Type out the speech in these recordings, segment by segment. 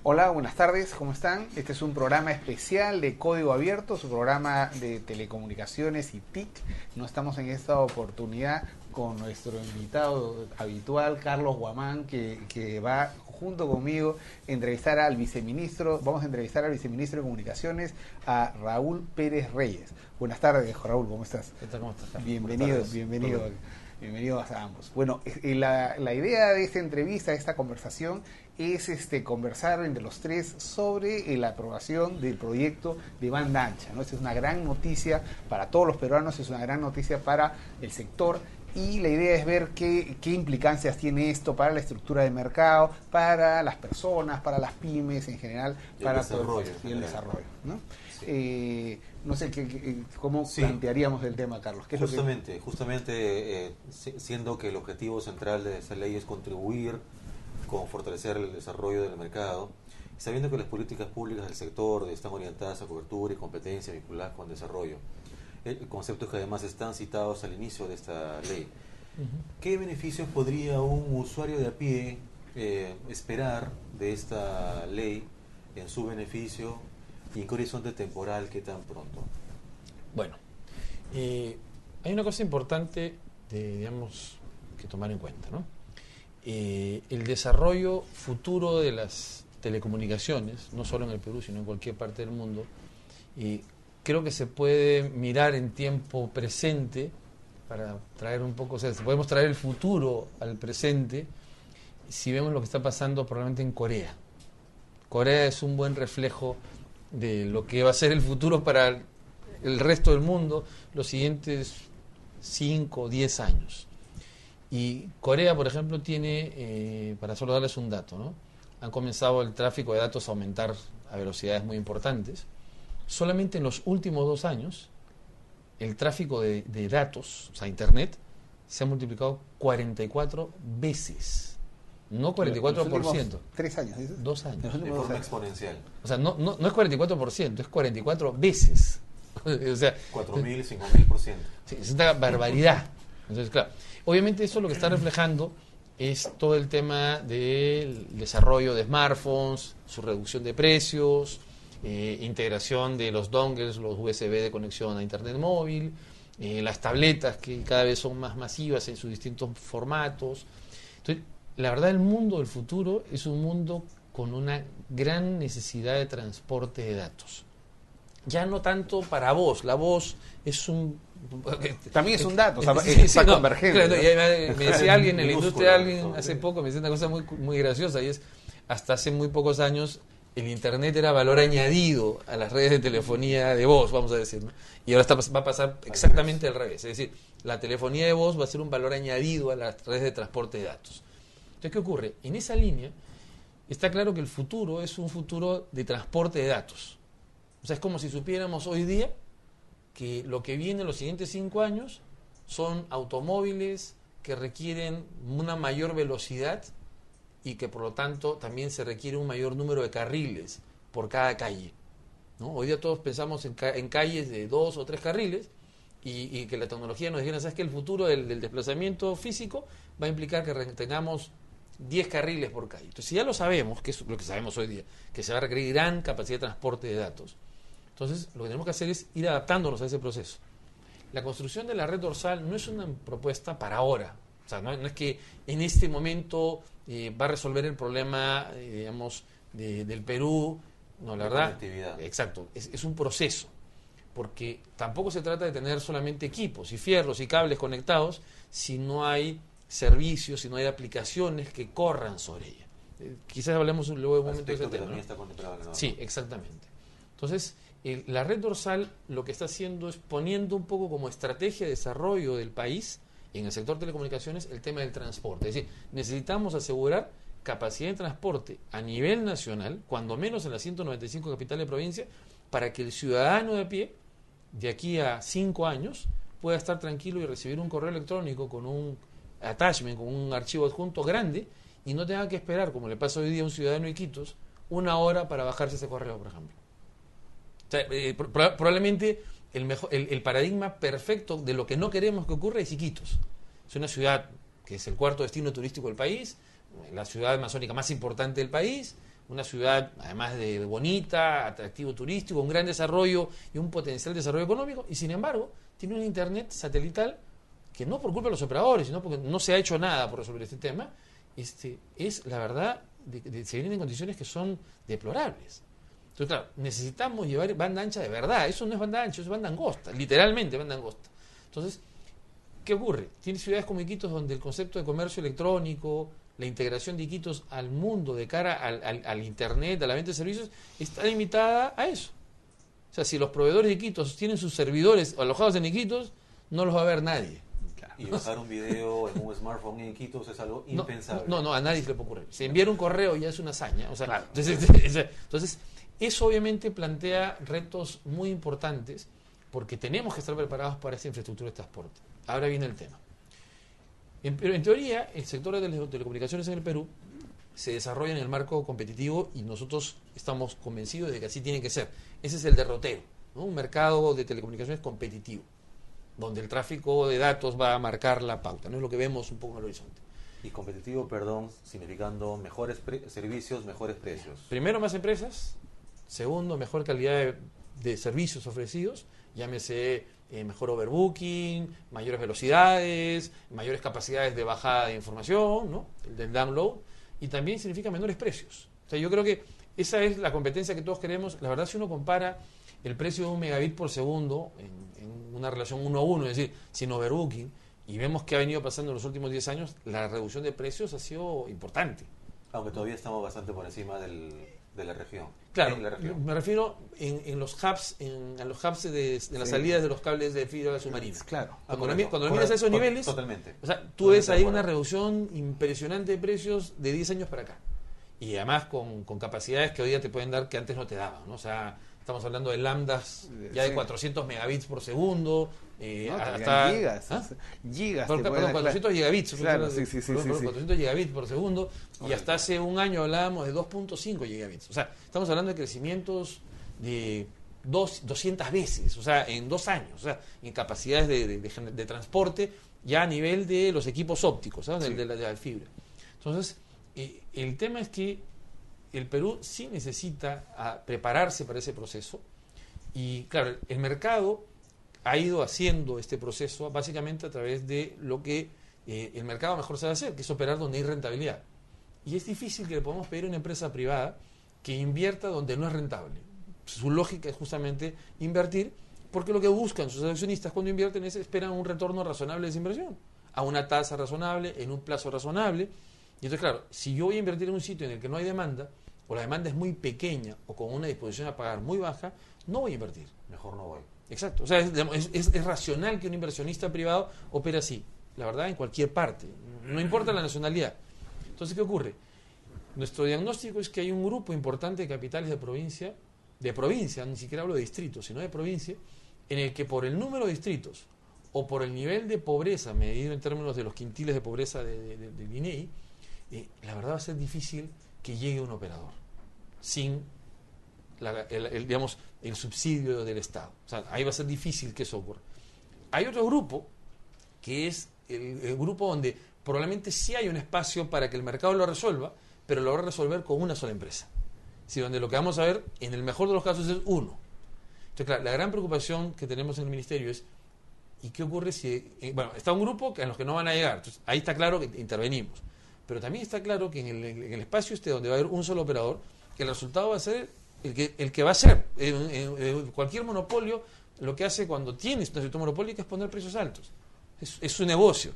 Hola, buenas tardes, ¿cómo están? Este es un programa especial de Código Abierto, su programa de telecomunicaciones y TIC. No estamos en esta oportunidad con nuestro invitado habitual, Carlos Guamán, que va junto conmigo a entrevistar al viceministro. Vamos a entrevistar al viceministro de Comunicaciones, a Raúl Pérez Reyes. Buenas tardes, Raúl, ¿cómo estás? ¿Qué tal? ¿Cómo estás? Bienvenidos a ambos. Bueno, la idea de esta entrevista, de esta conversación, es conversar entre los tres sobre la aprobación del proyecto de banda ancha, ¿no? Esta es una gran noticia para todos los peruanos, es una gran noticia para el sector. Y la idea es ver qué implicancias tiene esto para la estructura de mercado, para las personas, para las pymes en general, para el desarrollo, ¿no? Sí. No sé cómo plantearíamos el tema, Carlos. ¿Qué justamente siendo que el objetivo central de esta ley es contribuir con fortalecer el desarrollo del mercado, sabiendo que las políticas públicas del sector están orientadas a cobertura y competencia vinculadas con desarrollo, conceptos que además están citados al inicio de esta ley. ¿Qué beneficios podría un usuario de a pie esperar de esta ley en su beneficio y en qué horizonte temporal, qué tan pronto? Bueno, hay una cosa importante que tomar en cuenta, ¿no? El desarrollo futuro de las telecomunicaciones, no solo en el Perú, sino en cualquier parte del mundo, creo que se puede mirar en tiempo presente para traer un poco, o sea, podemos traer el futuro al presente si vemos lo que está pasando probablemente en Corea. Corea es un buen reflejo de lo que va a ser el futuro para el resto del mundo los siguientes 5 o 10 años. Y Corea, por ejemplo, tiene, para solo darles un dato, ¿no? Han comenzado el tráfico de datos a aumentar a velocidades muy importantes. Solamente en los últimos 2 años, el tráfico de datos, o sea, Internet, se ha multiplicado 44 veces. No 44%. 3 años, ¿dices? 2 años. De forma exponencial. O sea, no es 44%, es 44 veces. O sea, 4.000 y 5.000%. Sí, es una barbaridad. Entonces, claro, obviamente eso lo que está reflejando es todo el tema del desarrollo de smartphones, su reducción de precios, integración de los dongles, los USB de conexión a internet móvil, las tabletas que cada vez son más masivas en sus distintos formatos. Entonces, la verdad, el mundo del futuro es un mundo con una gran necesidad de transporte de datos. Ya no tanto para voz, la voz es un... También es un dato, o sea, está convergente. Claro, ¿no? Me decía alguien en la industria, hace poco, me decía una cosa muy graciosa, y es, hasta hace muy pocos años, el Internet era valor añadido a las redes de telefonía de voz, vamos a decir, ¿no? Y ahora va a pasar exactamente al revés, es decir, la telefonía de voz va a ser un valor añadido a las redes de transporte de datos. Entonces, ¿qué ocurre? En esa línea, está claro que el futuro es un futuro de transporte de datos. O sea, es como si supiéramos hoy día que lo que viene en los siguientes 5 años son automóviles que requieren una mayor velocidad y que por lo tanto también se requiere un mayor número de carriles por cada calle, ¿no? Hoy día todos pensamos en calles de 2 o 3 carriles y que la tecnología nos dijera, ¿sabes qué? El futuro del desplazamiento físico va a implicar que tengamos 10 carriles por calle. Entonces, si ya lo sabemos, que es lo que sabemos hoy día, que se va a requerir gran capacidad de transporte de datos, entonces lo que tenemos que hacer es ir adaptándonos a ese proceso. La construcción de la red dorsal no es una propuesta para ahora. O sea, no es que en este momento va a resolver el problema, del Perú. No, la verdad. Exacto. Es un proceso. Porque tampoco se trata de tener solamente equipos y fierros y cables conectados si no hay servicios, si no hay aplicaciones que corran sobre ella. Quizás hablemos luego de un momento de ese tema, ¿no? Sí, exactamente. Entonces, la red dorsal lo que está haciendo es poniendo un poco como estrategia de desarrollo del país en el sector telecomunicaciones el tema del transporte. Es decir, necesitamos asegurar capacidad de transporte a nivel nacional, cuando menos en las 195 capitales de provincia, para que el ciudadano de a pie, de aquí a 5 años, pueda estar tranquilo y recibir un correo electrónico con un attachment, con un archivo adjunto grande, y no tenga que esperar, como le pasa hoy día a un ciudadano de Iquitos, 1 hora para bajarse ese correo, por ejemplo. O sea, probablemente el paradigma perfecto de lo que no queremos que ocurra es Iquitos. Es una ciudad que es el 4.º destino turístico del país, la ciudad amazónica más importante del país, una ciudad, además de bonita, atractivo turístico, un gran desarrollo y un potencial desarrollo económico, y sin embargo tiene un internet satelital que no por culpa de los operadores, sino porque no se ha hecho nada por resolver este tema, es la verdad, se vienen en condiciones que son deplorables. Entonces, claro, necesitamos llevar banda ancha de verdad. Eso no es banda ancha, eso es banda angosta, literalmente banda angosta. Entonces, ¿qué ocurre? Tiene ciudades como Iquitos donde el concepto de comercio electrónico, la integración de Iquitos al mundo de cara al internet, a la venta de servicios, está limitada a eso. O sea, si los proveedores de Iquitos tienen sus servidores alojados en Iquitos, no los va a ver nadie. Y bajar un video en un smartphone en Iquitos es algo impensable. No, a nadie se le puede ocurrir. Si enviar un correo ya es una hazaña. O sea, claro. Entonces, eso obviamente plantea retos muy importantes porque tenemos que estar preparados para esa infraestructura de transporte. Ahora viene el tema. Pero en teoría, el sector de las telecomunicaciones en el Perú se desarrolla en el marco competitivo y nosotros estamos convencidos de que así tiene que ser. Ese es el derrotero, ¿no? Un mercado de telecomunicaciones competitivo, donde el tráfico de datos va a marcar la pauta, no es lo que vemos un poco en el horizonte. Y competitivo, perdón, significando mejores servicios, mejores precios. Primero, más empresas. Segundo, mejor calidad de servicios ofrecidos, llámese mejor overbooking, mayores velocidades, mayores capacidades de bajada de información, ¿no? El del download, y también significa menores precios. O sea, yo creo que esa es la competencia que todos queremos. La verdad, si uno compara el precio de un megabit por segundo en una relación 1 a 1, es decir, sin overbooking, y vemos que ha venido pasando en los últimos 10 años, la reducción de precios ha sido importante. Aunque todavía estamos bastante por encima de la región. Claro, me refiero en los hubs, en los hubs de las salidas de los cables de fibra submarina. Claro. Cuando miras a esos niveles, totalmente. O sea, tú ves ahí una reducción impresionante de precios de 10 años para acá. Y además con capacidades que hoy día te pueden dar que antes no te daban, ¿no? O sea, estamos hablando de lambdas ya de 400 megabits por segundo, hasta gigas. ¿Ah? Gigas. Perdón, 400 gigabits. Claro, sí. 400 gigabits por segundo. Y hasta hace un año hablábamos de 2.5 gigabits. O sea, estamos hablando de crecimientos de 200 veces, o sea, en 2 años. O sea, en capacidades de transporte ya a nivel de los equipos ópticos, ¿sabes? Sí. De la fibra. Entonces, el tema es que el Perú sí necesita prepararse para ese proceso y claro, el mercado ha ido haciendo este proceso básicamente a través de lo que el mercado mejor sabe hacer, que es operar donde hay rentabilidad. Y es difícil que le podamos pedir a una empresa privada que invierta donde no es rentable. Su lógica es justamente invertir, porque lo que buscan sus accionistas cuando invierten es esperan un retorno razonable de esa inversión, a una tasa razonable, en un plazo razonable. Y entonces, claro, si yo voy a invertir en un sitio en el que no hay demanda, o la demanda es muy pequeña, o con una disposición a pagar muy baja, no voy a invertir. Mejor no voy. Exacto. O sea, es racional que un inversionista privado opere así. La verdad, en cualquier parte. No importa la nacionalidad. Entonces, ¿qué ocurre? Nuestro diagnóstico es que hay un grupo importante de capitales de provincia, ni siquiera hablo de distritos, sino de provincia, en el que por el número de distritos, o por el nivel de pobreza, medido en términos de los quintiles de pobreza del INEI, la verdad va a ser difícil que llegue un operador sin el subsidio del Estado. O sea, ahí va a ser difícil que eso ocurra. Hay otro grupo que es el grupo donde probablemente sí hay un espacio para que el mercado lo resuelva, pero lo va a resolver con una sola empresa. Sí, donde lo que vamos a ver, en el mejor de los casos, es uno. Entonces, claro, la gran preocupación que tenemos en el Ministerio es ¿y qué ocurre si... está un grupo en los que no van a llegar. Entonces, ahí está claro que intervenimos. Pero también está claro que en el espacio donde va a haber un solo operador, que el resultado va a ser el que va a ser. Cualquier monopolio lo que hace cuando tienes una situación monopólica es poner precios altos. Es su negocio.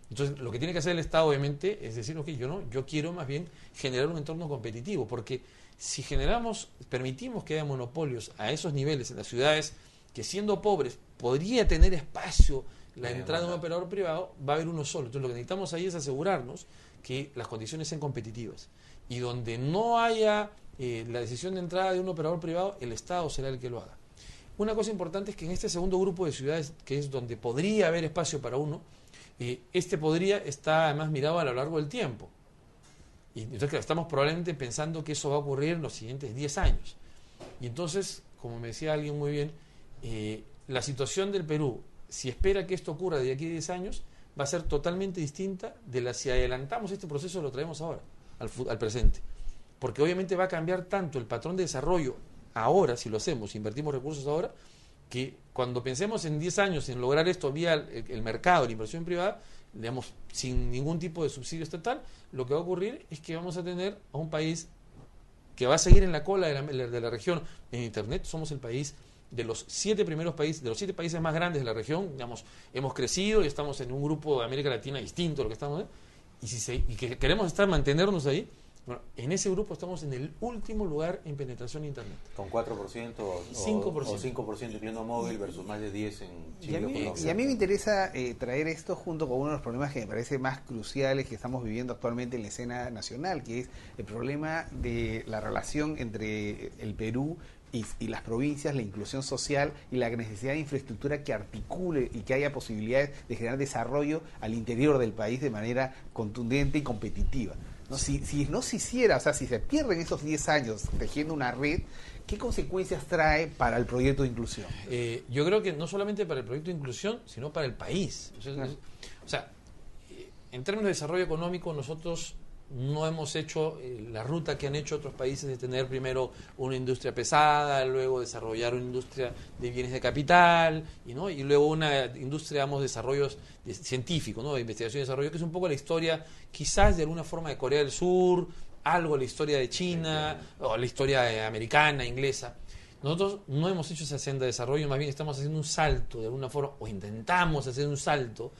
Entonces, lo que tiene que hacer el Estado, obviamente, es decir, yo quiero más bien generar un entorno competitivo, porque si permitimos que haya monopolios a esos niveles en las ciudades, que siendo pobres podría tener espacio la entrada de un operador privado, va a haber uno solo. Entonces, lo que necesitamos ahí es asegurarnos que las condiciones sean competitivas. Y donde no haya la decisión de entrada de un operador privado, el Estado será el que lo haga. Una cosa importante es que en este segundo grupo de ciudades, que es donde podría haber espacio para uno, está además mirado a lo largo del tiempo. Y entonces, claro, estamos probablemente pensando que eso va a ocurrir en los siguientes 10 años. Y entonces, como me decía alguien muy bien, la situación del Perú, si espera que esto ocurra de aquí a 10 años, va a ser totalmente distinta de la si adelantamos este proceso y lo traemos ahora, al presente. porque obviamente va a cambiar tanto el patrón de desarrollo ahora, si lo hacemos, si invertimos recursos ahora, que cuando pensemos en 10 años en lograr esto vía el mercado, la inversión privada, digamos, sin ningún tipo de subsidio estatal, lo que va a ocurrir es que vamos a tener a un país que va a seguir en la cola de la región en Internet. Somos el país de los 7 primeros países, de los 7 países más grandes de la región. Digamos, hemos crecido y estamos en un grupo de América Latina distinto a lo que estamos, y que queremos mantenernos ahí. Bueno, en ese grupo estamos en el último lugar en penetración de Internet. Con 4% o 5% incluyendo móvil versus más de 10 en Chile. Y a mí me interesa traer esto junto con uno de los problemas que me parece más cruciales que estamos viviendo actualmente en la escena nacional, que es el problema de la relación entre el Perú y las provincias, la inclusión social y la necesidad de infraestructura que articule y que haya posibilidades de generar desarrollo al interior del país de manera contundente y competitiva. ¿No? Si no se hiciera, o sea, si se pierden esos 10 años tejiendo una red, ¿qué consecuencias trae para el proyecto de inclusión? Yo creo que no solamente para el proyecto de inclusión, sino para el país. O sea, en términos de desarrollo económico, nosotros no hemos hecho la ruta que han hecho otros países de tener primero una industria pesada, luego desarrollar una industria de bienes de capital y luego una industria, digamos, de desarrollos científicos, ¿no? De investigación y desarrollo, que es un poco la historia quizás de alguna forma de Corea del Sur, algo la historia de China o la historia americana, inglesa. Nosotros no hemos hecho esa senda de desarrollo, más bien estamos haciendo un salto de alguna forma, o intentamos hacer un salto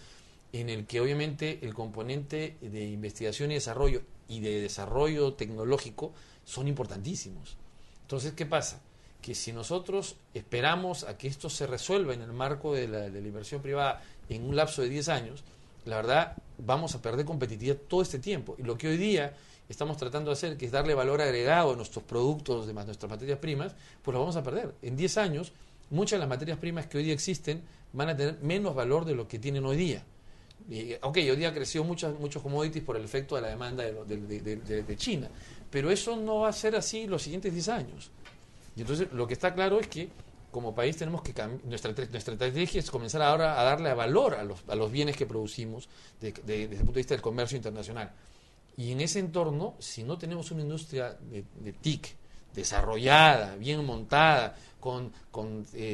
en el que obviamente el componente de investigación y de desarrollo tecnológico son importantísimos. Entonces, ¿qué pasa? Que si nosotros esperamos a que esto se resuelva en el marco de la inversión privada en un lapso de 10 años, la verdad vamos a perder competitividad todo este tiempo. Y lo que hoy día estamos tratando de hacer, que es darle valor agregado a nuestros productos, de nuestras materias primas, pues lo vamos a perder. En 10 años, muchas de las materias primas que hoy día existen van a tener menos valor de lo que tienen hoy día. Hoy día creció muchos commodities por el efecto de la demanda de China, pero eso no va a ser así los siguientes 10 años. Y entonces lo que está claro es que como país tenemos que nuestra estrategia es comenzar ahora a darle valor a los bienes que producimos desde el punto de vista del comercio internacional. Y en ese entorno, si no tenemos una industria de TIC desarrollada, bien montada, con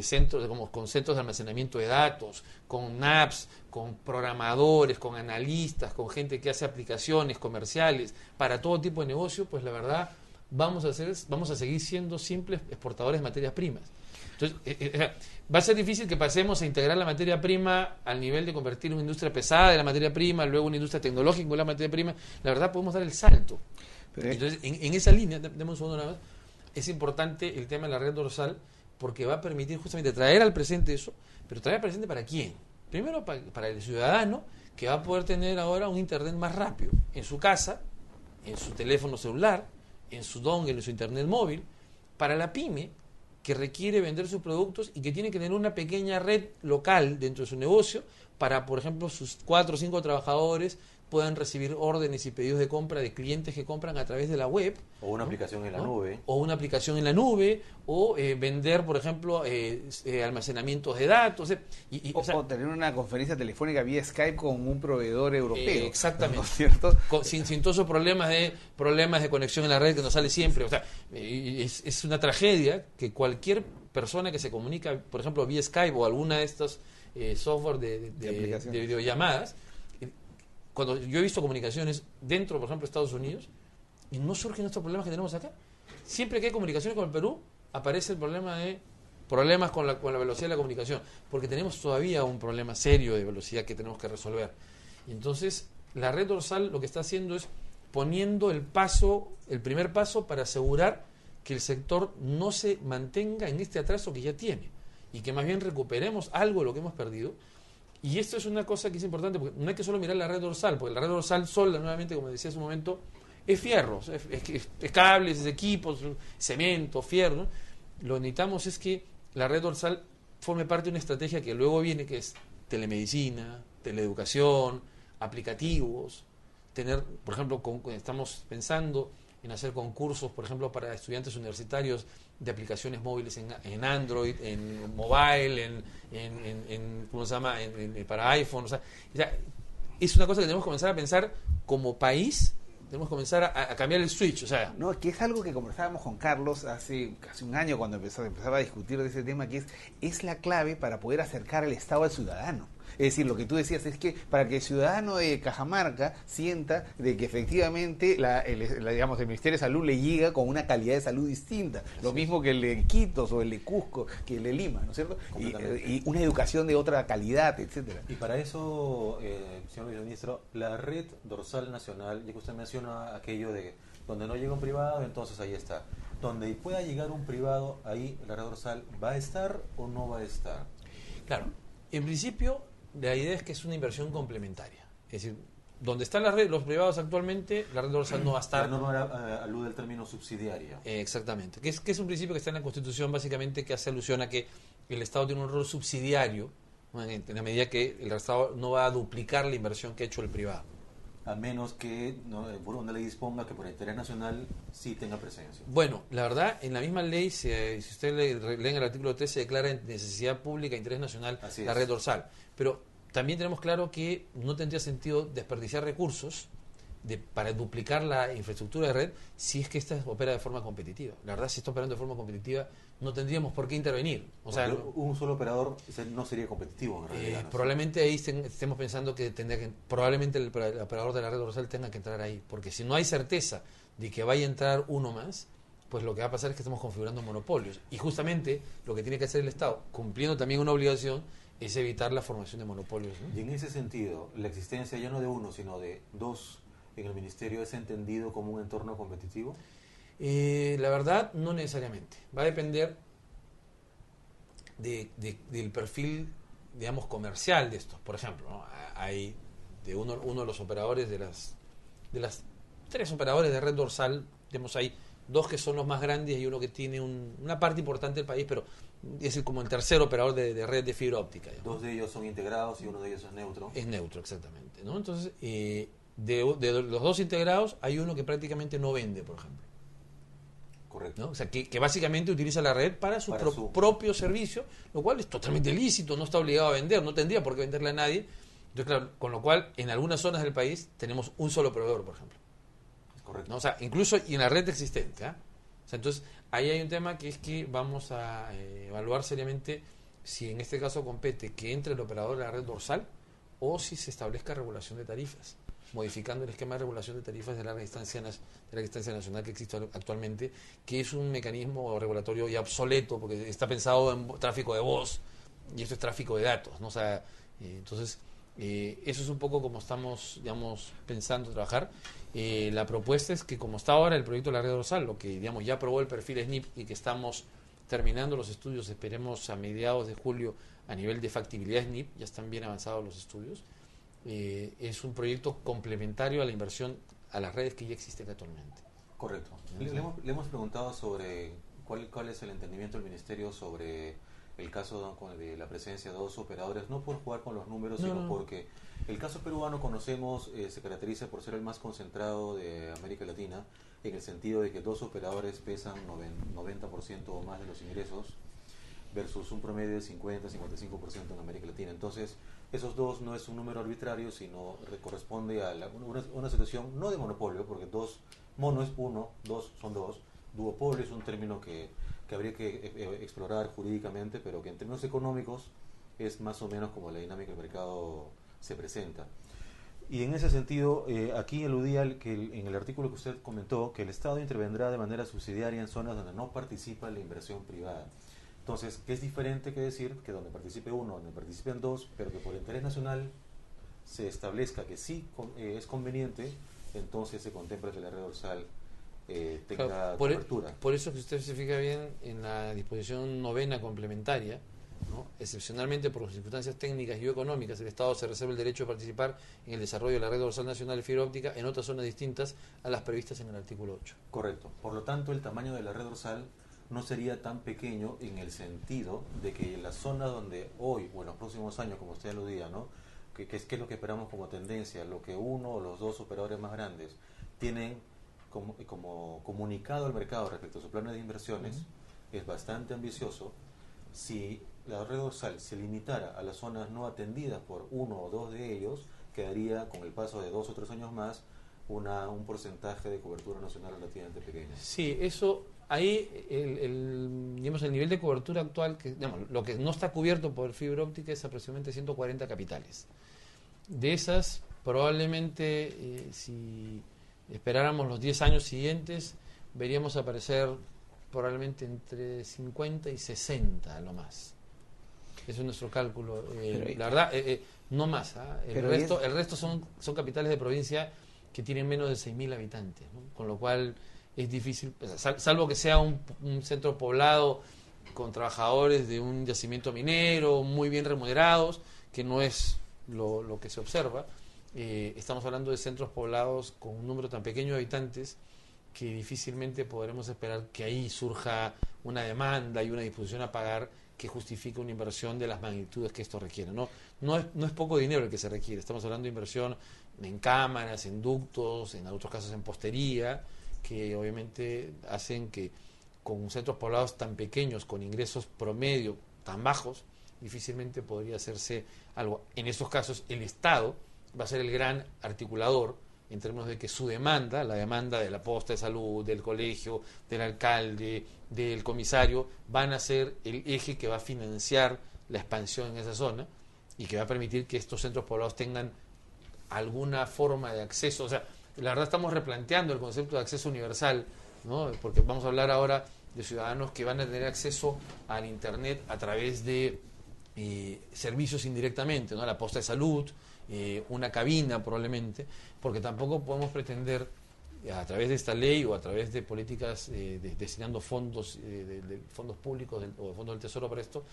centros de almacenamiento de datos, con apps, con programadores, con analistas, con gente que hace aplicaciones comerciales para todo tipo de negocio, pues la verdad vamos a seguir siendo simples exportadores de materias primas. Entonces, va a ser difícil que pasemos a integrar la materia prima al nivel de convertir una industria pesada de la materia prima, luego una industria tecnológica con la materia prima. La verdad podemos dar el salto. Entonces, en esa línea, demos un segundo nada más, es importante el tema de la red dorsal, porque va a permitir justamente traer al presente eso, pero traer al presente ¿para quién? Primero para el ciudadano, que va a poder tener ahora un internet más rápido en su casa, en su teléfono celular, en su dongle, en su internet móvil. Para la pyme, que requiere vender sus productos y que tiene que tener una pequeña red local dentro de su negocio para, por ejemplo, sus 4 o 5 trabajadores puedan recibir órdenes y pedidos de compra de clientes que compran a través de la web. O una aplicación en la nube. O una aplicación en la nube, o vender, por ejemplo, almacenamientos de datos. O tener una conferencia telefónica vía Skype con un proveedor europeo. Exactamente. ¿No es cierto? Sin todos esos problemas de conexión en la red que nos sale siempre. O sea, es una tragedia que cualquier persona que se comunica, por ejemplo, vía Skype o alguna de estos software de videollamadas. Cuando yo he visto comunicaciones dentro, por ejemplo, de Estados Unidos, y no surgen estos problemas que tenemos acá. Siempre que hay comunicaciones con el Perú, aparece el problema de problemas con la velocidad de la comunicación, porque tenemos todavía un problema serio de velocidad que tenemos que resolver. Y entonces, la red dorsal lo que está haciendo es poniendo el primer paso para asegurar que el sector no se mantenga en este atraso que ya tiene, y que más bien recuperemos algo de lo que hemos perdido. Y esto es una cosa que es importante, porque no hay que solo mirar la red dorsal, porque la red dorsal sola, nuevamente, como decía hace un momento, es fierro, es cables, es equipos, cemento, fierro, ¿no? Lo que necesitamos es que la red dorsal forme parte de una estrategia que luego viene, que es telemedicina, teleeducación, aplicativos, tener, por ejemplo, estamos pensando en hacer concursos, por ejemplo, para estudiantes universitarios de aplicaciones móviles en Android, en mobile, ¿cómo se llama? Para iPhone. O sea, es una cosa que tenemos que comenzar a pensar como país Tenemos que comenzar a cambiar el switch, o sea... No, que es algo que conversábamos con Carlos hace casi un año cuando empezaba a discutir de ese tema, que es la clave para poder acercar el Estado al ciudadano. Es decir, lo que tú decías es que para que el ciudadano de Cajamarca sienta de que efectivamente digamos, el Ministerio de Salud le llega con una calidad de salud distinta. Lo mismo que el de Iquitos o el de Cusco, que el de Lima, ¿no es cierto? Y una educación de otra calidad, etcétera. Y para eso, señor viceministro, la red dorsal nacional, ya que usted menciona aquello de donde no llega un privado, entonces ahí está. Donde pueda llegar un privado, ahí la red dorsal, ¿va a estar o no va a estar? Claro, en principio la idea es que es una inversión complementaria. Es decir, donde están las redes, los privados actualmente, la red dorsal no va a estar... La norma alude al término subsidiaria. Exactamente, que es un principio que está en la Constitución, básicamente, que hace alusión a que el Estado tiene un rol subsidiario, ¿no? En la medida que el Estado no va a duplicar la inversión que ha hecho el privado. A menos que por una ley disponga que por interés nacional sí tenga presencia. Bueno, la verdad, en la misma ley, si usted lee en el artículo 3, se declara en necesidad pública e interés nacional la red dorsal. Pero también tenemos claro que no tendría sentido desperdiciar recursos para duplicar la infraestructura de red si es que esta opera de forma competitiva. La verdad, si está operando de forma competitiva, no tendríamos por qué intervenir. O sea, un solo operador no sería competitivo en realidad. Probablemente ahí estemos pensando que probablemente el operador de la red dorsal tenga que entrar ahí, porque si no hay certeza de que vaya a entrar uno más, pues lo que va a pasar es que estamos configurando monopolios. Y justamente lo que tiene que hacer el Estado, cumpliendo también una obligación, es evitar la formación de monopolios, ¿no? Y en ese sentido, la existencia ya no de uno, sino de dos en el Ministerio, ¿es entendido como un entorno competitivo? La verdad, no necesariamente. Va a depender del perfil, digamos, comercial de estos. Por ejemplo, ¿no? Hay de uno de los operadores de las 3 operadores de red dorsal, digamos, hay 2 que son los más grandes y uno que tiene una parte importante del país, pero es como el tercer operador de red de fibra óptica, digamos. 2 de ellos son integrados y uno de ellos es neutro. Es neutro, exactamente, ¿no? Entonces, de los 2 integrados, hay uno que prácticamente no vende, por ejemplo. Correcto. ¿No? O sea, que básicamente utiliza la red para su propio servicio, lo cual es totalmente lícito, no está obligado a vender, no tendría por qué venderle a nadie. Entonces, claro, con lo cual, en algunas zonas del país tenemos un solo proveedor, por ejemplo. Correcto. ¿No? O sea, incluso y en la red existente. O sea, entonces, ahí hay un tema que es que vamos a evaluar seriamente si en este caso compete que entre el operador de la red dorsal o si se establezca regulación de tarifas, modificando el esquema de regulación de tarifas de larga distancia nacional que existe actualmente, que es un mecanismo regulatorio ya obsoleto porque está pensado en tráfico de voz y esto es tráfico de datos, ¿no? O sea, entonces eso es un poco como estamos, digamos, pensando trabajar. La propuesta es que como está ahora el proyecto de la red dorsal, lo que, digamos, ya aprobó el perfil SNIP y que estamos terminando los estudios, esperemos a mediados de julio a nivel de factibilidad SNIP, ya están bien avanzados los estudios. Es un proyecto complementario a la inversión a las redes que ya existen actualmente. Correcto. Le hemos preguntado sobre cuál es el entendimiento del Ministerio sobre el caso de la presencia de 2 operadores, no por jugar con los números, sino porque el caso peruano, conocemos, se caracteriza por ser el más concentrado de América Latina, en el sentido de que 2 operadores pesan 90% o más de los ingresos, versus un promedio de 50-55% en América Latina. Entonces, esos 2 no es un número arbitrario, sino corresponde a una situación no de monopolio, porque 2 mono es 1, 2 son 2. Duopolio es un término que habría que explorar jurídicamente, pero que en términos económicos es más o menos como la dinámica del mercado se presenta. Y en ese sentido, aquí aludía en el artículo que usted comentó, que el Estado intervendrá de manera subsidiaria en zonas donde no participa la inversión privada. Entonces, ¿qué es diferente que decir que donde participe uno, donde participen 2, pero que por interés nacional se establezca que sí es conveniente, entonces se contempla que la red dorsal tenga cobertura? Por eso que usted se fija bien en la disposición 9ª complementaria, ¿no? Excepcionalmente por circunstancias técnicas y económicas, el Estado se reserva el derecho de participar en el desarrollo de la red dorsal nacional de fibra óptica en otras zonas distintas a las previstas en el artículo 8. Correcto. Por lo tanto, el tamaño de la red dorsal no sería tan pequeño en el sentido de que las zonas donde hoy o en los próximos años, como usted aludía, ¿no? que es lo que esperamos como tendencia, lo que uno o los 2 operadores más grandes tienen como comunicado al mercado respecto a sus planes de inversiones, es bastante ambicioso. Si la red dorsal se limitara a las zonas no atendidas por 1 o 2 de ellos, quedaría con el paso de 2 o 3 años más un porcentaje de cobertura nacional relativamente pequeño. Sí, eso, ahí digamos, el nivel de cobertura actual, que digamos, lo que no está cubierto por fibra óptica es aproximadamente 140 capitales. De esas, probablemente, si esperáramos los 10 años siguientes, veríamos aparecer probablemente entre 50 y 60 a lo más. Ese es nuestro cálculo. La verdad, no más. El resto son capitales de provincia que tienen menos de 6.000 habitantes, ¿no? Con lo cual es difícil, salvo que sea un centro poblado con trabajadores de un yacimiento minero muy bien remunerados, que no es lo que se observa. Estamos hablando de centros poblados con un número tan pequeño de habitantes que difícilmente podremos esperar que ahí surja una demanda y una disposición a pagar que justifique una inversión de las magnitudes que esto requiere. No es poco dinero el que se requiere, estamos hablando de inversión en cámaras, en ductos, en otros casos en postería, que obviamente hacen que con centros poblados tan pequeños, con ingresos promedio tan bajos, difícilmente podría hacerse algo. En estos casos el Estado va a ser el gran articulador en términos de que su demanda, la demanda de la posta de salud, del colegio, del alcalde, del comisario, van a ser el eje que va a financiar la expansión en esa zona y que va a permitir que estos centros poblados tengan alguna forma de acceso. O sea, la verdad estamos replanteando el concepto de acceso universal, ¿no? Porque vamos a hablar ahora de ciudadanos que van a tener acceso al Internet a través de servicios indirectamente, ¿no? La posta de salud, una cabina probablemente, porque tampoco podemos pretender a través de esta ley o a través de políticas destinando fondos de fondos públicos o de fondos del Tesoro para esto,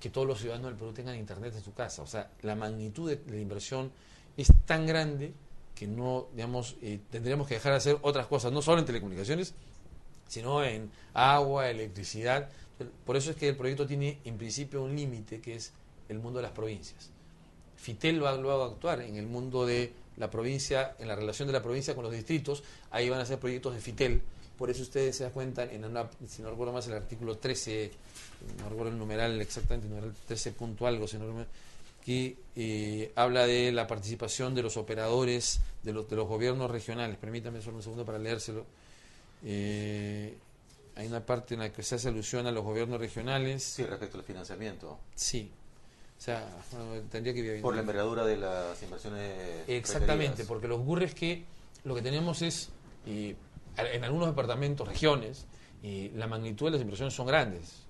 que todos los ciudadanos del Perú tengan internet en su casa. O sea, la magnitud de la inversión es tan grande que no, digamos, tendríamos que dejar de hacer otras cosas, no solo en telecomunicaciones, sino en agua, electricidad. Por eso es que el proyecto tiene en principio un límite, que es el mundo de las provincias. FITEL va luego a actuar en el mundo de la provincia, en la relación de la provincia con los distritos. Ahí van a ser proyectos de FITEL. Por eso ustedes se dan cuenta, si no recuerdo más, el artículo 13, no recuerdo el numeral exactamente, el numeral 13 punto algo, que habla de la participación de los operadores de los gobiernos regionales. Permítame solo un segundo para leérselo. Hay una parte en la que se hace alusión a los gobiernos regionales. Sí, respecto al financiamiento. Sí. O sea, bueno, tendría que... Por la envergadura de las inversiones. Exactamente, referidas. porque lo que ocurre es que lo que tenemos es, en algunos departamentos, regiones, la magnitud de las inversiones son grandes.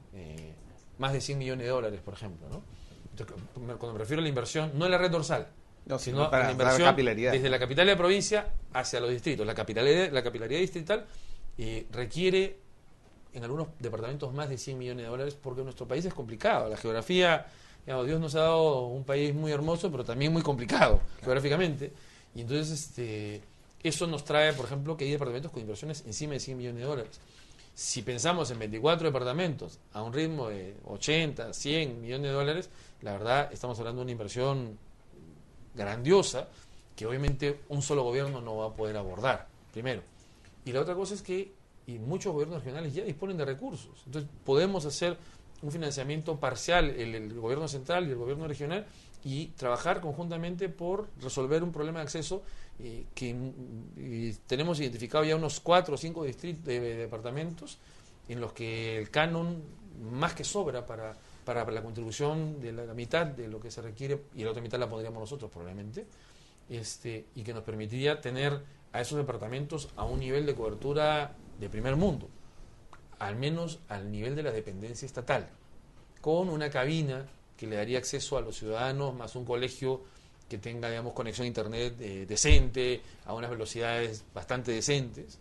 Más de 100 millones de dólares, por ejemplo, ¿no? Entonces, cuando me refiero a la inversión, no en la red dorsal, sino para la inversión desde la capital de la provincia hacia los distritos. La capilaridad distrital requiere en algunos departamentos más de 100 millones de dólares, porque nuestro país es complicado. La geografía, digamos, Dios nos ha dado un país muy hermoso, pero también muy complicado geográficamente. Y entonces eso nos trae, por ejemplo, que hay departamentos con inversiones encima de 100 millones de dólares. Si pensamos en 24 departamentos a un ritmo de 80, 100 millones de dólares, la verdad estamos hablando de una inversión grandiosa que obviamente un solo gobierno no va a poder abordar, primero. Y la otra cosa es que muchos gobiernos regionales ya disponen de recursos. Entonces podemos hacer un financiamiento parcial, el gobierno central y el gobierno regional, y trabajar conjuntamente por resolver un problema de acceso que tenemos identificado ya unos 4 o 5 departamentos en los que el canon más que sobra para la contribución de la mitad de lo que se requiere, y la otra mitad la pondríamos nosotros probablemente, y que nos permitiría tener a esos departamentos a un nivel de cobertura de primer mundo, al menos al nivel de la dependencia estatal, con una cabina que le daría acceso a los ciudadanos, más un colegio que tenga, digamos, conexión a internet decente, a unas velocidades bastante decentes.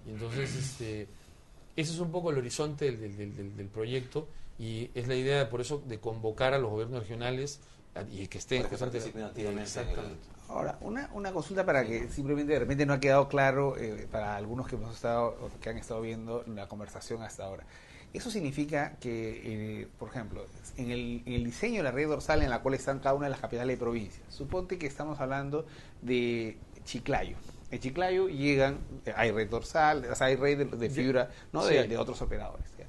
Y entonces ese es un poco el horizonte del proyecto, y es la idea, por eso, de convocar a los gobiernos regionales y que estén... Para que participen activamente. Exactamente. Ahora, una consulta para que simplemente de repente no ha quedado claro para algunos que que han estado viendo la conversación hasta ahora. Eso significa que, por ejemplo, en el diseño de la red dorsal en la cual están cada una de las capitales de provincias, suponte que estamos hablando de Chiclayo. En Chiclayo hay red dorsal, o sea, hay red de fibra, ¿no? Sí. De otros operadores. ¿Ya?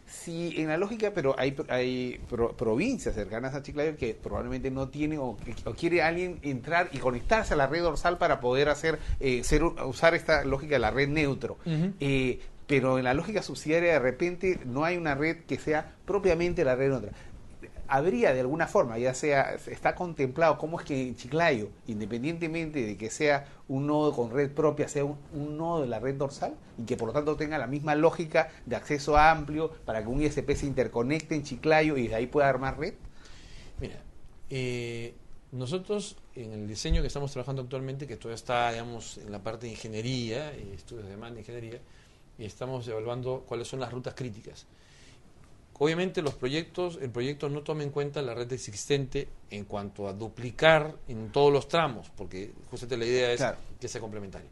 Sí, en la lógica, pero hay provincias cercanas a Chiclayo que probablemente no tienen o quiere alguien entrar y conectarse a la red dorsal para poder usar esta lógica de la red neutro. Pero en la lógica subsidiaria de repente no hay una red que sea propiamente la red neutra. Habría de alguna forma, ya sea, está contemplado cómo es que en Chiclayo, independientemente de que sea un nodo con red propia, sea un nodo de la red dorsal y que por lo tanto tenga la misma lógica de acceso amplio para que un ISP se interconecte en Chiclayo y de ahí pueda armar red. Mira, nosotros en el diseño que estamos trabajando actualmente, que todavía está, digamos, en la parte de ingeniería, estudios de demanda de ingeniería, y estamos evaluando cuáles son las rutas críticas. Obviamente el proyecto no toma en cuenta la red existente en cuanto a duplicar en todos los tramos, porque justamente la idea es que sea complementario.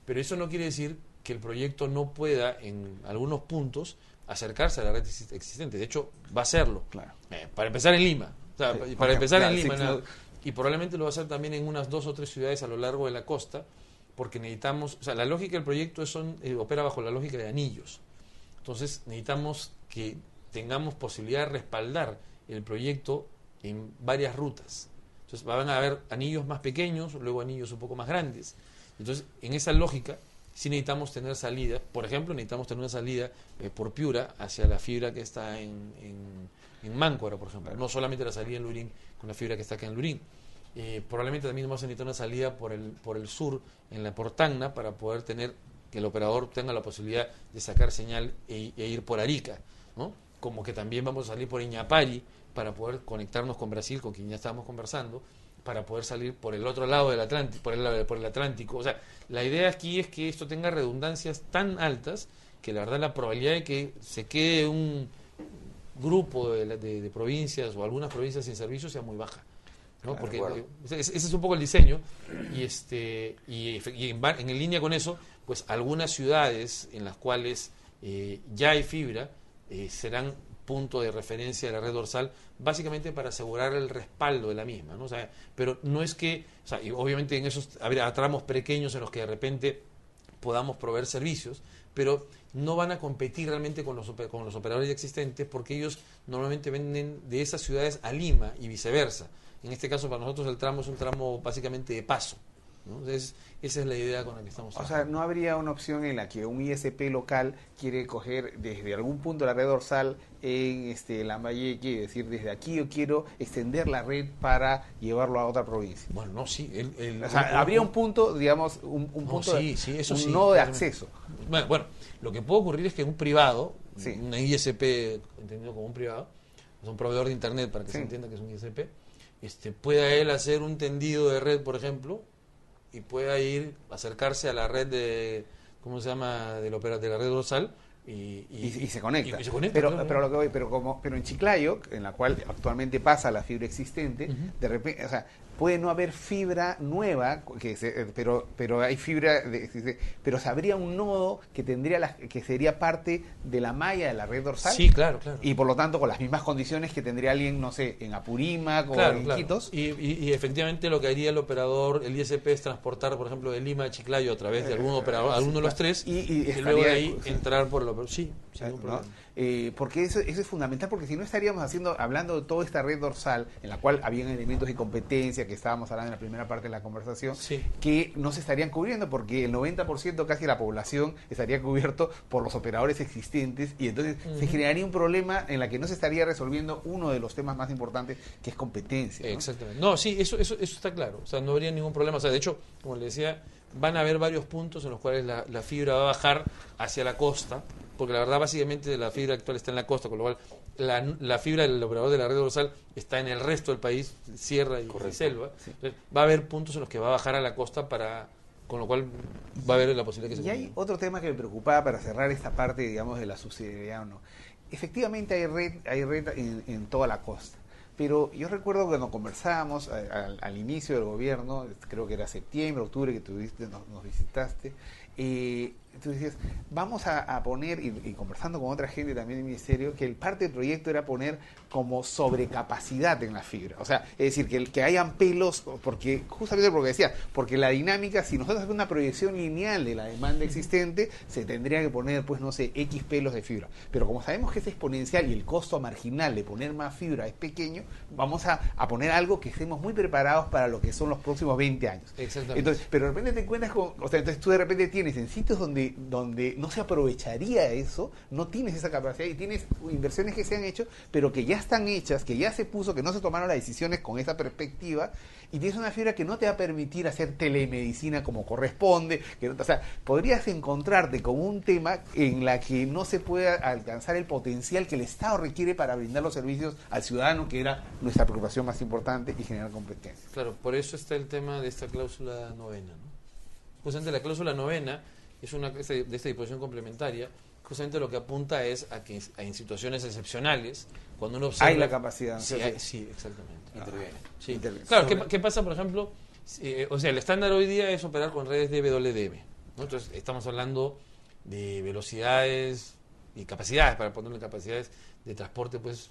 Pero eso no quiere decir que el proyecto no pueda en algunos puntos acercarse a la red existente. De hecho, va a hacerlo. Claro. Para empezar en Lima. O sea, para empezar en Lima. Y probablemente lo va a hacer también en unas 2 o 3 ciudades a lo largo de la costa, porque necesitamos, o sea, la lógica del proyecto opera bajo la lógica de anillos. Entonces necesitamos que tengamos posibilidad de respaldar el proyecto en varias rutas. Entonces van a haber anillos más pequeños, luego anillos un poco más grandes. Entonces, en esa lógica, sí necesitamos tener salida. Por ejemplo, necesitamos tener una salida por Piura hacia la fibra que está en Máncora, por ejemplo. No solamente la salida en Lurín con la fibra que está acá en Lurín. Probablemente también vamos a necesitar una salida por el sur, en la Portagna, para poder tener que el operador tenga la posibilidad de sacar señal e ir por Arica, ¿no? Como que también vamos a salir por Iñapari para poder conectarnos con Brasil, con quien ya estábamos conversando, para poder salir por el otro lado del Atlántico, por el Atlántico. O sea, la idea aquí es que esto tenga redundancias tan altas que la verdad la probabilidad de que se quede un grupo de provincias o algunas provincias sin servicio sea muy baja, ¿no? Claro, porque ese es un poco el diseño y en línea con eso, pues algunas ciudades en las cuales ya hay fibra serán punto de referencia de la red dorsal, básicamente para asegurar el respaldo de la misma, ¿no? O sea, pero no es que, o sea, y obviamente en esos habrá tramos pequeños en los que de repente podamos proveer servicios, pero no van a competir realmente con los operadores ya existentes, porque ellos normalmente venden de esas ciudades a Lima y viceversa. En este caso, para nosotros el tramo es un tramo básicamente de paso, ¿no? Entonces, esa es la idea con la que estamos trabajando. O sea, ¿no habría una opción en la que un ISP local quiere coger desde algún punto la red dorsal en Lambayeque y decir, desde aquí yo quiero extender la red para llevarlo a otra provincia? Bueno, no, sí. O sea, habría un punto, digamos, un punto, un nodo de acceso. Bueno, lo que puede ocurrir es que un privado, una ISP, entendido como un privado, es un proveedor de internet para que se entienda que es un ISP, pueda él hacer un tendido de red, por ejemplo, y pueda acercarse a la red de, ¿cómo se llama?, de la red dorsal y se conecta. Y se conecta, pero en Chiclayo, en la cual actualmente pasa la fibra existente, de repente, o sea, puede no haber fibra nueva, pero hay fibra, pero habría un nodo que tendría que sería parte de la malla de la red dorsal. Sí, claro. Y por lo tanto con las mismas condiciones que tendría alguien, no sé, en Apurímac o en Iquitos. Y efectivamente lo que haría el operador, el ISP, es transportar, por ejemplo, de Lima a Chiclayo a través de algún operador, alguno de los tres, y luego de ahí entrar por el operador. Sí, sin ningún problema. Porque eso es fundamental, porque si no estaríamos hablando de toda esta red dorsal en la cual habían elementos de competencia que estábamos hablando en la primera parte de la conversación, que no se estarían cubriendo, porque el 90% casi de la población estaría cubierto por los operadores existentes, y entonces se generaría un problema en la que no se estaría resolviendo uno de los temas más importantes, que es competencia, ¿no? Exactamente. No, sí, eso está claro. O sea, no habría ningún problema. O sea, de hecho, como le decía, van a haber varios puntos en los cuales la fibra va a bajar hacia la costa, porque la verdad básicamente la fibra actual está en la costa, con lo cual la fibra del operador de la red dorsal está en el resto del país, sierra y selva. Entonces, va a haber puntos en los que va a bajar a la costa, con lo cual va a haber la posibilidad que se Y hay otro tema que me preocupaba para cerrar esta parte, digamos, de la subsidiariedad o no. Efectivamente hay red en toda la costa. Pero yo recuerdo cuando conversábamos al inicio del gobierno, creo que era septiembre, octubre, que nos visitaste, tú decías, vamos a poner, y conversando con otra gente también del ministerio, que el parte del proyecto era poner como sobrecapacidad en la fibra. O sea, es decir, que hayan pelos, porque justamente lo que decía, porque la dinámica, si nosotros hacemos una proyección lineal de la demanda existente, se tendría que poner, pues no sé, X pelos de fibra. Pero como sabemos que es exponencial y el costo marginal de poner más fibra es pequeño, vamos a poner algo que estemos muy preparados para lo que son los próximos 20 años. Exactamente. Entonces, pero de repente te encuentras con, o sea, entonces tú de repente tienes en sitios donde no se aprovecharía eso, no tienes esa capacidad y tienes inversiones que se han hecho, pero que ya están hechas, que ya se puso, que no se tomaron las decisiones con esa perspectiva, y tienes una fibra que no te va a permitir hacer telemedicina como corresponde, o sea, podrías encontrarte con un tema en la que no se puede alcanzar el potencial que el Estado requiere para brindar los servicios al ciudadano, que era nuestra preocupación más importante, y generar competencia. Claro, por eso está el tema de esta cláusula novena, ¿no? Justamente la cláusula novena es una de esta disposición complementaria, justamente lo que apunta es a que en situaciones excepcionales, cuando uno observa... Hay la capacidad. Sí, sí, exactamente. Interviene. Sí. Interviene. Claro, ¿qué pasa, por ejemplo? O sea, el estándar hoy día es operar con redes DWDM, ¿no? Entonces, estamos hablando de velocidades y capacidades, para ponerle capacidades de transporte, pues,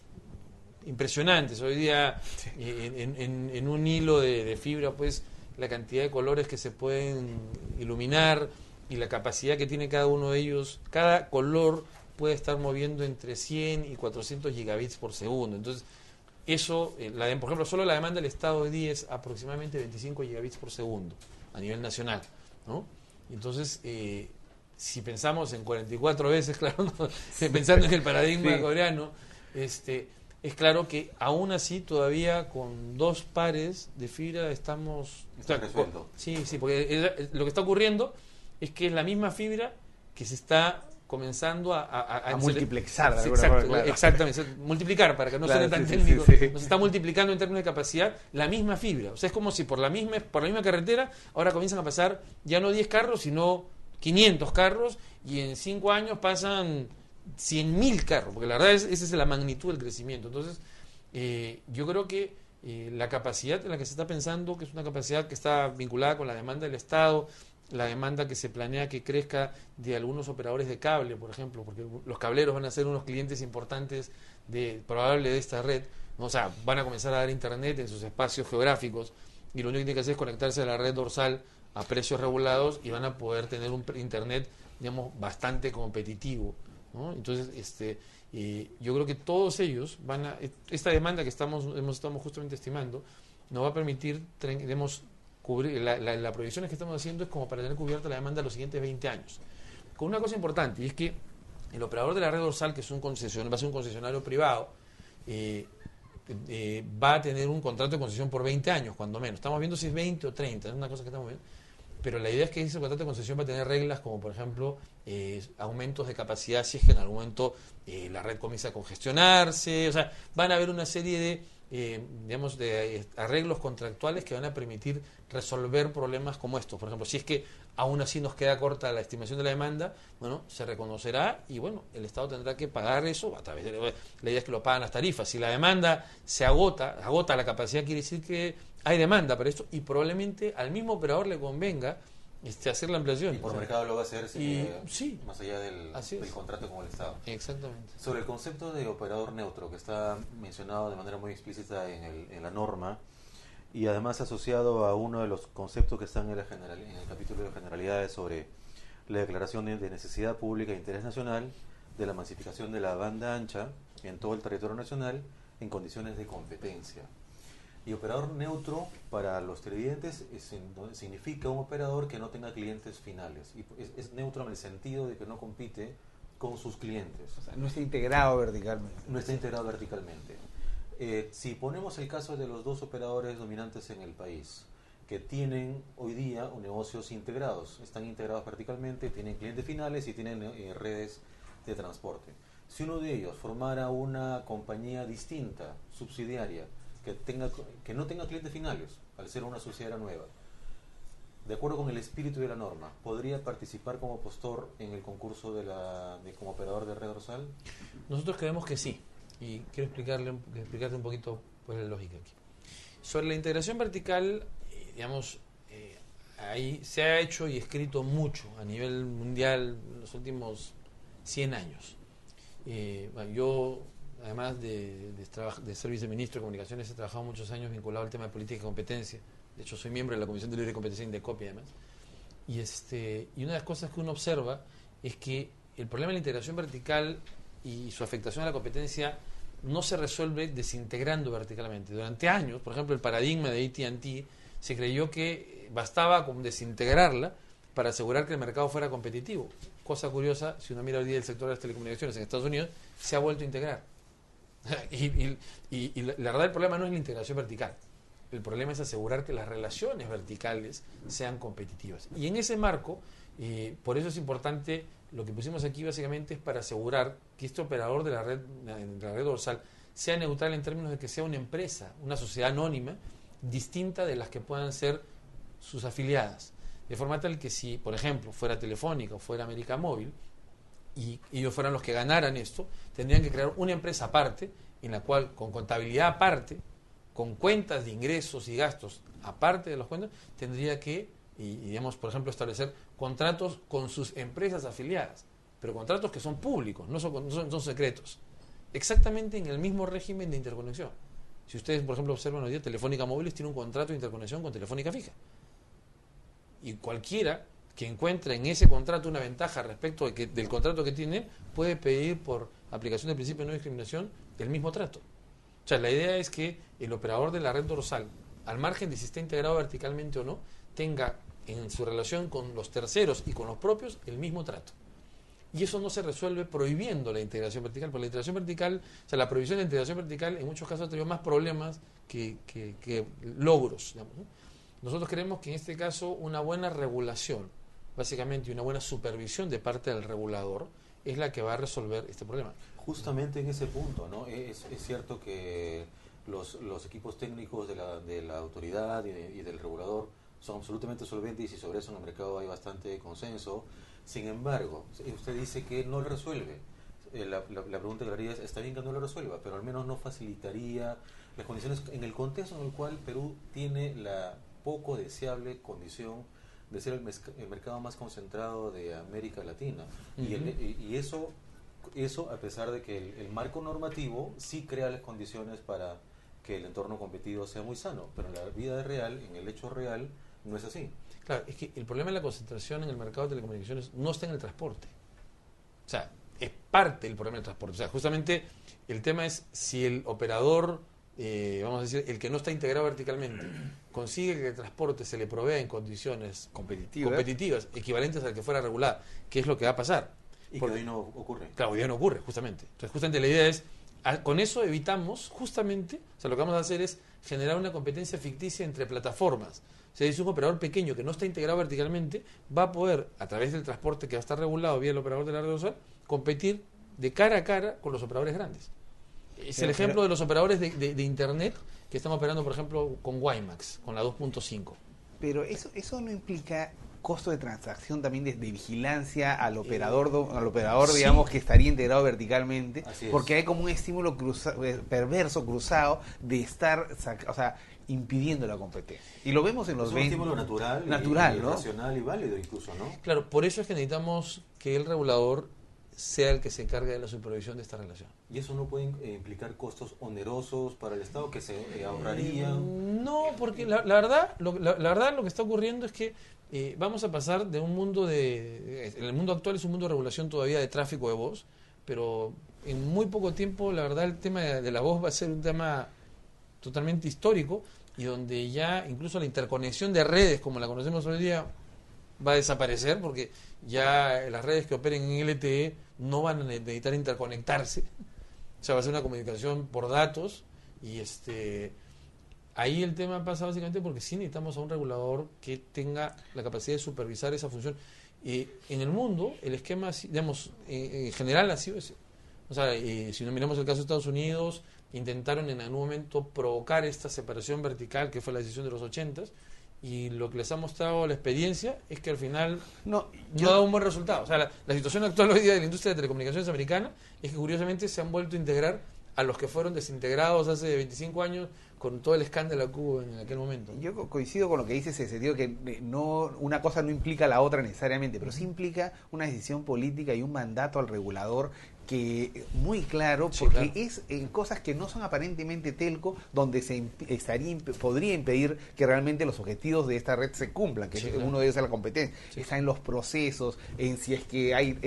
impresionantes. Hoy día, sí, en un hilo de fibra, pues, la cantidad de colores que se pueden iluminar y la capacidad que tiene cada uno de ellos, cada color puede estar moviendo entre 100 y 400 gigabits por segundo. Entonces, eso, por ejemplo, solo la demanda del Estado hoy día es aproximadamente 25 gigabits por segundo a nivel nacional, ¿no? Entonces, si pensamos en 44 veces, claro, ¿no? Pensando en el paradigma coreano, es claro que aún así todavía con 2 pares de fibra estamos... Sí, porque lo que está ocurriendo es que es la misma fibra que se está comenzando a multiplexar. Exactamente, multiplicar, para que no suene tan técnico. Nos está multiplicando en términos de capacidad la misma fibra. O sea, es como si por la misma carretera ahora comienzan a pasar ya no 10 carros, sino 500 carros, y en 5 años pasan 100.000 carros, porque la verdad esa es la magnitud del crecimiento. Entonces, yo creo que la capacidad en la que se está pensando, que es una capacidad que está vinculada con la demanda del Estado, la demanda que se planea que crezca de algunos operadores de cable, por ejemplo, porque los cableros van a ser unos clientes importantes probable de esta red, ¿no? O sea, van a comenzar a dar internet en sus espacios geográficos, y lo único que tienen que hacer es conectarse a la red dorsal a precios regulados, y van a poder tener un internet, digamos, bastante competitivo, ¿no? Entonces, yo creo que todos ellos esta demanda que estamos justamente estimando, nos va a permitir, cubrir, la proyección que estamos haciendo es como para tener cubierta la demanda de los siguientes 20 años. Con una cosa importante, y es que el operador de la red dorsal, que es va a ser un concesionario privado, va a tener un contrato de concesión por 20 años, cuando menos. Estamos viendo si es 20 o 30, es una cosa que estamos viendo. Pero la idea es que ese contrato de concesión va a tener reglas como, por ejemplo, aumentos de capacidad si es que en algún momento la red comienza a congestionarse. O sea, van a haber una serie de arreglos contractuales que van a permitir resolver problemas como estos. Por ejemplo, si es que aún así nos queda corta la estimación de la demanda, bueno, se reconocerá y bueno, el Estado tendrá que pagar eso a través la idea es que lo pagan las tarifas. Si la demanda se agota la capacidad, quiere decir que hay demanda para esto, y probablemente al mismo operador le convenga hacer la ampliación. Y por mercado lo va a hacer sí, más allá del contrato con el Estado. Exactamente. Sobre el concepto de operador neutro, que está mencionado de manera muy explícita en la norma, y además asociado a uno de los conceptos que están en el capítulo de generalidades sobre la declaración de necesidad pública e interés nacional de la masificación de la banda ancha en todo el territorio nacional en condiciones de competencia. Y operador neutro para los televidentes significa un operador que no tenga clientes finales. Y es neutro en el sentido de que no compite con sus clientes. O sea, no está integrado verticalmente. No está integrado verticalmente. Si ponemos el caso de los 2 operadores dominantes en el país, que tienen hoy día negocios integrados, están integrados verticalmente, tienen clientes finales y tienen redes de transporte. Si uno de ellos formara una compañía distinta, subsidiaria, que no tenga clientes finales, al ser una subsidiaria nueva, de acuerdo con el espíritu de la norma, ¿podría participar como postor en el concurso como operador de red dorsal? Nosotros creemos que sí, y quiero explicarte un poquito pues, la lógica aquí. Sobre la integración vertical, ahí se ha hecho y escrito mucho a nivel mundial en los últimos 100 años. Yo, además de ser viceministro de Comunicaciones, he trabajado muchos años vinculado al tema de política y competencia. De hecho, soy miembro de la Comisión de Libre Competencia Indecopi, además. Y una de las cosas que uno observa es que el problema de la integración vertical y su afectación a la competencia no se resuelve desintegrando verticalmente. Durante años, por ejemplo, el paradigma de AT&T, se creyó que bastaba con desintegrarla para asegurar que el mercado fuera competitivo. Cosa curiosa, si uno mira hoy día el sector de las telecomunicaciones en Estados Unidos, se ha vuelto a integrar. y la verdad, el problema no es la integración vertical. El problema es asegurar que las relaciones verticales sean competitivas. Y en ese marco, por eso es importante, lo que pusimos aquí básicamente es para asegurar que este operador de la red dorsal sea neutral en términos de que sea una empresa, una sociedad anónima, distinta de las que puedan ser sus afiliadas. De forma tal que si, por ejemplo, fuera Telefónica o fuera América Móvil, y ellos fueran los que ganaran esto, tendrían que crear una empresa aparte, en la cual, con contabilidad aparte, con cuentas de ingresos y gastos aparte de los cuentos, tendría que, digamos, por ejemplo, establecer contratos con sus empresas afiliadas, pero contratos que son públicos, no son secretos, exactamente en el mismo régimen de interconexión. Si ustedes, por ejemplo, observan hoy día, Telefónica Móviles tiene un contrato de interconexión con Telefónica Fija. Y cualquiera que encuentre en ese contrato una ventaja respecto del contrato que tiene, puede pedir por aplicación del principio de no discriminación el mismo trato. O sea, la idea es que el operador de la red dorsal, al margen de si está integrado verticalmente o no, tenga en su relación con los terceros y con los propios el mismo trato. Y eso no se resuelve prohibiendo la integración vertical, porque la integración vertical, o sea, la prohibición de la integración vertical en muchos casos ha tenido más problemas que logros, digamos, ¿no? Nosotros creemos que en este caso una buena regulación, básicamente, y una buena supervisión de parte del regulador es la que va a resolver este problema. Justamente en ese punto, ¿no? Es cierto que los equipos técnicos de la autoridad y del regulador son absolutamente solventes y sobre eso en el mercado hay bastante consenso. Sin embargo, usted dice que no lo resuelve. La pregunta que le haría es, está bien que no lo resuelva, pero al menos no facilitaría las condiciones en el contexto en el cual Perú tiene la poco deseable condición de ser el mercado más concentrado de América Latina. Uh-huh. Y eso a pesar de que el marco normativo sí crea las condiciones para que el entorno competitivo sea muy sano, pero en la vida real, en el hecho real, no es así. Claro, es que el problema de la concentración en el mercado de telecomunicaciones no está en el transporte. O sea, es parte del problema del transporte. O sea, justamente el tema es si el operador, vamos a decir, el que no está integrado verticalmente, consigue que el transporte se le provea en condiciones competitivas equivalentes al que fuera regulada, que es lo que va a pasar. Y porque, que hoy no ocurre. Claro, hoy día no ocurre, justamente. Entonces, justamente la idea es, con eso evitamos, justamente, o sea, lo que vamos a hacer es generar una competencia ficticia entre plataformas. O sea, es un operador pequeño que no está integrado verticalmente, va a poder, a través del transporte que va a estar regulado vía el operador de la red dorsal, competir de cara a cara con los operadores grandes. Es el ejemplo de los operadores de Internet que están operando, por ejemplo, con WiMAX, con la 2.5. Pero eso no implica costo de transacción también de vigilancia al operador, sí, digamos, que estaría integrado verticalmente, porque hay como un estímulo perverso, cruzado, de estar, o sea, impidiendo la competencia. Y lo vemos en los 20. Es un estímulo natural, ¿no? Racional y válido incluso, ¿no? Claro, por eso es que necesitamos que el regulador sea el que se encargue de la supervisión de esta relación. ¿Y eso no puede implicar costos onerosos para el Estado que se ahorrarían? No, porque la verdad lo que está ocurriendo es que vamos a pasar de un mundo en el mundo actual es un mundo de regulación todavía de tráfico de voz, pero en muy poco tiempo, la verdad, el tema de la voz va a ser un tema totalmente histórico y donde ya incluso la interconexión de redes como la conocemos hoy día va a desaparecer, porque ya las redes que operen en LTE no van a necesitar interconectarse. O sea, va a ser una comunicación por datos y ahí el tema pasa básicamente porque sí necesitamos a un regulador que tenga la capacidad de supervisar esa función. En el mundo, el esquema, digamos, en general ha sido ese. O sea, si nos miramos el caso de Estados Unidos, intentaron en algún momento provocar esta separación vertical, que fue la decisión de los 80s, y lo que les ha mostrado la experiencia es que al final no ha dado un buen resultado. O sea, la situación actual hoy día de la industria de telecomunicaciones americana es que curiosamente se han vuelto a integrar a los que fueron desintegrados hace 25 años con todo el escándalo que hubo en aquel momento. Yo coincido con lo que dices en el sentido que una cosa no implica la otra necesariamente, pero sí implica una decisión política y un mandato al regulador que muy claro, porque sí, es en cosas que no son aparentemente telco, donde podría impedir que realmente los objetivos de esta red se cumplan, que uno debe ser la competencia. Está en los procesos, en si es que hay,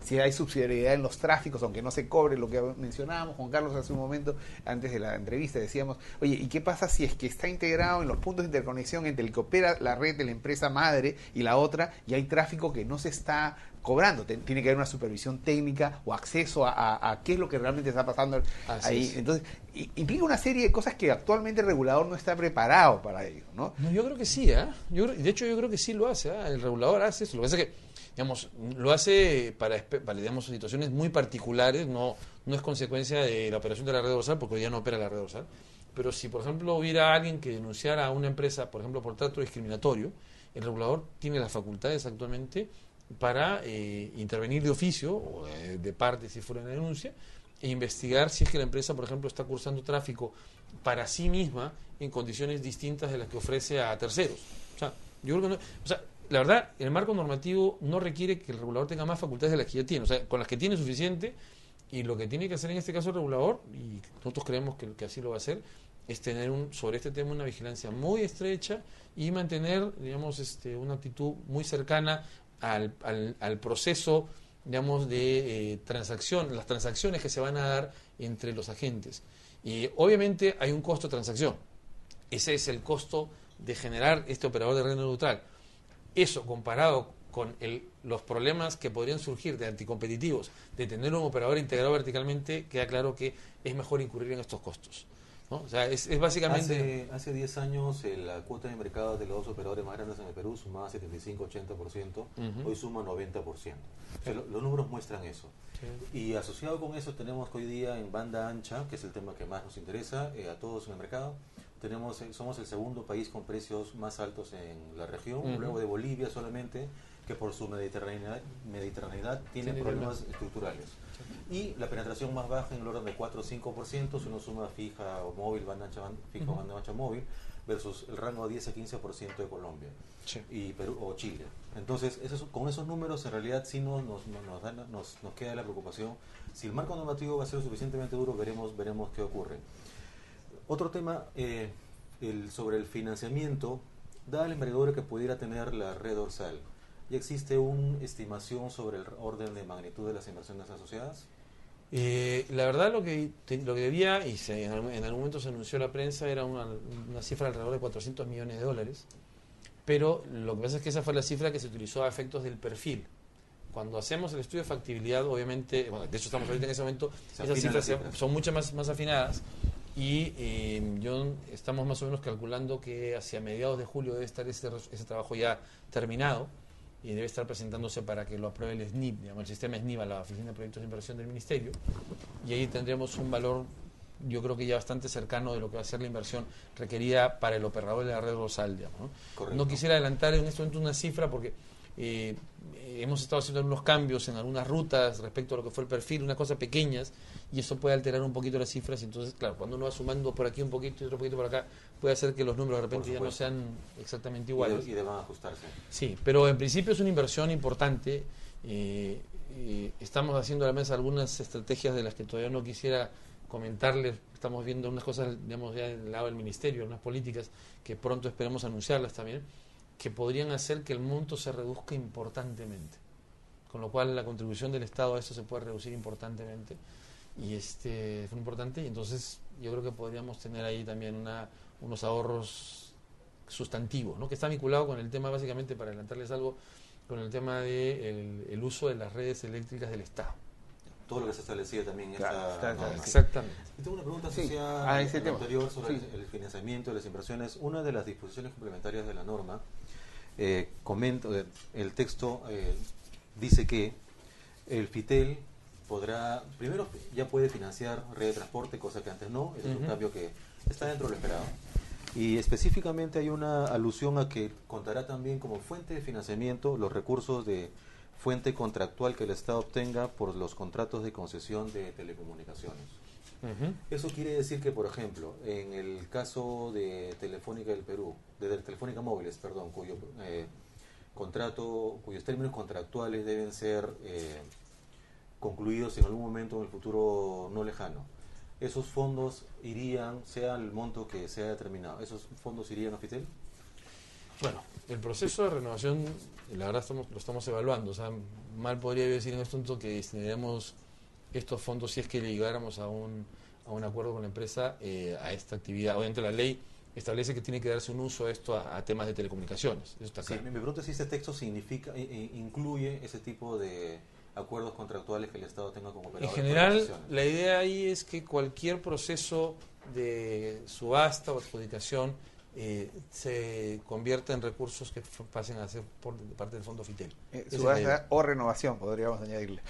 si hay subsidiariedad en los tráficos, aunque no se cobre, lo que mencionábamos, Juan Carlos, hace un momento, antes de la entrevista, decíamos, oye, ¿y qué pasa si es que está integrado en los puntos de interconexión entre el que opera la red de la empresa madre y la otra, y hay tráfico que no se está cobrando? Tiene que haber una supervisión técnica o acceso a qué es lo que realmente está pasando ahí. Entonces, implica una serie de cosas que actualmente el regulador no está preparado para ello, ¿no? No, yo creo que sí, de hecho yo creo que sí lo hace, el regulador hace eso. Lo que pasa es que, digamos, lo hace para digamos, situaciones muy particulares, no es consecuencia de la operación de la red dorsal, porque hoy ya no opera la red dorsal. Pero si, por ejemplo, hubiera alguien que denunciara a una empresa, por ejemplo, por trato discriminatorio, el regulador tiene las facultades actualmente para intervenir de oficio o de parte si fuera una denuncia e investigar si es que la empresa, por ejemplo, está cursando tráfico para sí misma en condiciones distintas de las que ofrece a terceros. O sea, yo creo que la verdad, el marco normativo no requiere que el regulador tenga más facultades de las que ya tiene, o sea, con las que tiene suficiente, y lo que tiene que hacer en este caso el regulador, y nosotros creemos que así lo va a hacer, es tener sobre este tema una vigilancia muy estrecha y mantener, digamos, una actitud muy cercana al proceso, digamos, de transacción, las transacciones que se van a dar entre los agentes. Y obviamente hay un costo de transacción. Ese es el costo de generar este operador de red neutral. Eso comparado con los problemas que podrían surgir de anticompetitivos, de tener un operador integrado verticalmente, queda claro que es mejor incurrir en estos costos, ¿no? O sea, es básicamente... Hace 10 años la cuota de mercado de los dos operadores más grandes en el Perú sumaba 75-80%, hoy suma 90%. O sea, los números muestran eso. Sí. Y asociado con eso tenemos que hoy día en banda ancha, que es el tema que más nos interesa a todos en el mercado, somos el segundo país con precios más altos en la región, luego de Bolivia solamente, que por su mediterraneidad tiene problemas estructurales. Y la penetración más baja en el orden de 4 o 5%, si uno suma fija o móvil, banda ancha, fija o banda ancha móvil, versus el rango de 10 a 15% de Colombia y Perú o Chile. Entonces, con esos números en realidad sí nos queda la preocupación. Si el marco normativo va a ser suficientemente duro, veremos qué ocurre. Otro tema, sobre el financiamiento, dada la envergadura que pudiera tener la red dorsal, ¿ya existe una estimación sobre el orden de magnitud de las inversiones asociadas? La verdad lo que debía, y en algún momento se anunció a la prensa, era una cifra alrededor de $400 millones, pero lo que pasa es que esa fue la cifra que se utilizó a efectos del perfil. Cuando hacemos el estudio de factibilidad, obviamente, bueno, de hecho estamos ahorita en ese momento, esas cifras son mucho más afinadas, y estamos más o menos calculando que hacia mediados de julio debe estar ese trabajo ya terminado, y debe estar presentándose para que lo apruebe el SNIP, digamos, el sistema SNIP, la Oficina de Proyectos de Inversión del Ministerio, y ahí tendremos un valor, yo creo que ya bastante cercano de lo que va a ser la inversión requerida para el operador de la red dorsal, digamos, ¿no? No quisiera adelantar en este momento una cifra porque hemos estado haciendo algunos cambios en algunas rutas respecto a lo que fue el perfil, unas cosas pequeñas, y eso puede alterar un poquito las cifras, y entonces, claro, cuando uno va sumando por aquí un poquito y otro poquito por acá, puede hacer que los números de repente ya no sean exactamente iguales. Y deban ajustarse. Sí, pero en principio es una inversión importante. Estamos haciendo a la mesa algunas estrategias de las que todavía no quisiera comentarles. Estamos viendo unas cosas, digamos, ya del lado del ministerio, unas políticas que pronto esperemos anunciarlas también, que podrían hacer que el monto se reduzca importantemente, con lo cual la contribución del Estado a eso se puede reducir importantemente, y fue importante, y entonces yo creo que podríamos tener ahí también unos ahorros sustantivos, ¿no? Que está vinculado con el tema, básicamente, para adelantarles algo, con el tema de el uso de las redes eléctricas del Estado. Todo lo que se establecía también en esta norma. Exactamente. Y tengo una pregunta asociada a ese tema anterior sobre el financiamiento de las inversiones. Una de las disposiciones complementarias de la norma, el texto dice que el FITEL primero ya puede financiar red de transporte, cosa que antes no, es un cambio que está dentro de lo esperado. Y específicamente hay una alusión a que contará también como fuente de financiamiento los recursos de fuente contractual que el Estado obtenga por los contratos de concesión de telecomunicaciones. Eso quiere decir que, por ejemplo, en el caso de Telefónica del Perú, de Telefónica Móviles, perdón, cuyos términos contractuales deben ser concluidos en algún momento en el futuro no lejano, esos fondos irían, sea el monto que sea determinado, ¿esos fondos irían a Fitel? Bueno, el proceso de renovación, la verdad lo estamos evaluando. O sea, mal podría decir en este punto que destinaremos estos fondos si es que llegáramos a un acuerdo con la empresa a esta actividad. Obviamente la ley establece que tiene que darse un uso a esto a temas de telecomunicaciones. Eso está claro. Sí, me pregunto si este texto incluye ese tipo de acuerdos contractuales que el Estado tenga como operador. En general, la idea ahí es que cualquier proceso de subasta o adjudicación se convierta en recursos que pasen a ser por parte del Fondo Fitel. Subasta o renovación, podríamos añadirle.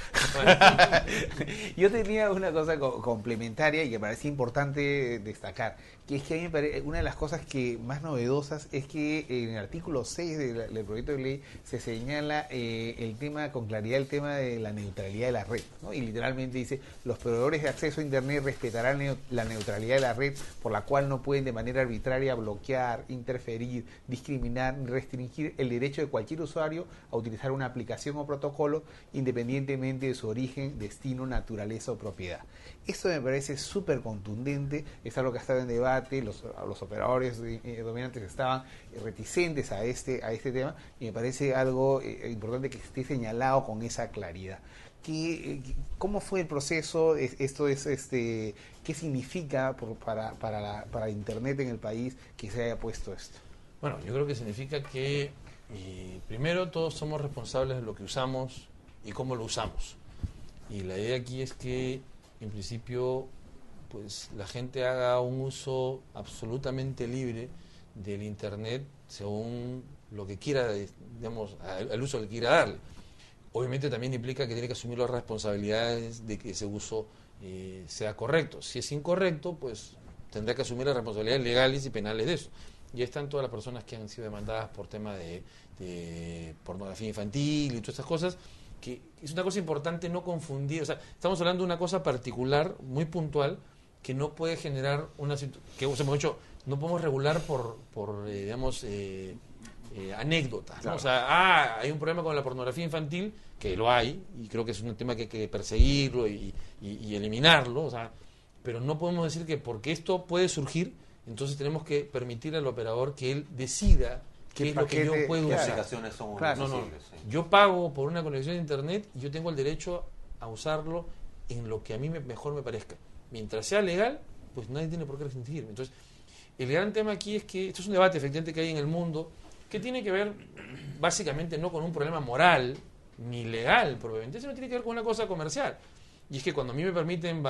Yo tenía una cosa complementaria y que me parece importante destacar, que es que a mí me parece, una de las cosas que más novedosas es que en el artículo 6 del proyecto de ley se señala el tema con claridad, el tema de la neutralidad de la red, ¿no? Y literalmente dice, los proveedores de acceso a Internet respetarán la neutralidad de la red, por la cual no pueden de manera arbitraria bloquear, interferir, discriminar, restringir el derecho de cualquier usuario a utilizar una aplicación o protocolo independientemente de su origen, destino, naturaleza o propiedad. Eso me parece súper contundente, es algo que ha estado en debate, los operadores dominantes estaban reticentes a este tema y me parece algo importante que esté señalado con esa claridad. ¿Cómo fue el proceso? Esto es ¿qué significa para Internet en el país que se haya puesto esto? Bueno, yo creo que significa que primero todos somos responsables de lo que usamos y cómo lo usamos. Y la idea aquí es que en principio pues la gente haga un uso absolutamente libre del Internet según lo que quiera, digamos, al uso que quiera darle. Obviamente también implica que tiene que asumir las responsabilidades de que ese uso sea correcto. Si es incorrecto, pues tendrá que asumir las responsabilidades legales y penales de eso. Y están todas las personas que han sido demandadas por tema de pornografía infantil y todas estas cosas, que es una cosa importante no confundir. O sea, estamos hablando de una cosa particular, muy puntual, que no puede generar una situación, que hemos hecho, no podemos regular por digamos, anécdotas, ¿no? Claro. O sea, hay un problema con la pornografía infantil, que lo hay, y creo que es un tema que hay que perseguirlo y eliminarlo, o sea, pero no podemos decir que porque esto puede surgir, entonces tenemos que permitir al operador que él decida qué es lo que yo puedo Las usar. aplicaciones son Claro. accesibles, sí. Yo pago por una conexión a Internet y yo tengo el derecho a usarlo en lo que a mí mejor me parezca. Mientras sea legal, pues nadie tiene por qué restringirme. Entonces, el gran tema aquí es que esto es un debate efectivamente que hay en el mundo que tiene que ver básicamente no con un problema moral ni legal, probablemente, sino tiene que ver con una cosa comercial. Y es que cuando a mí me permiten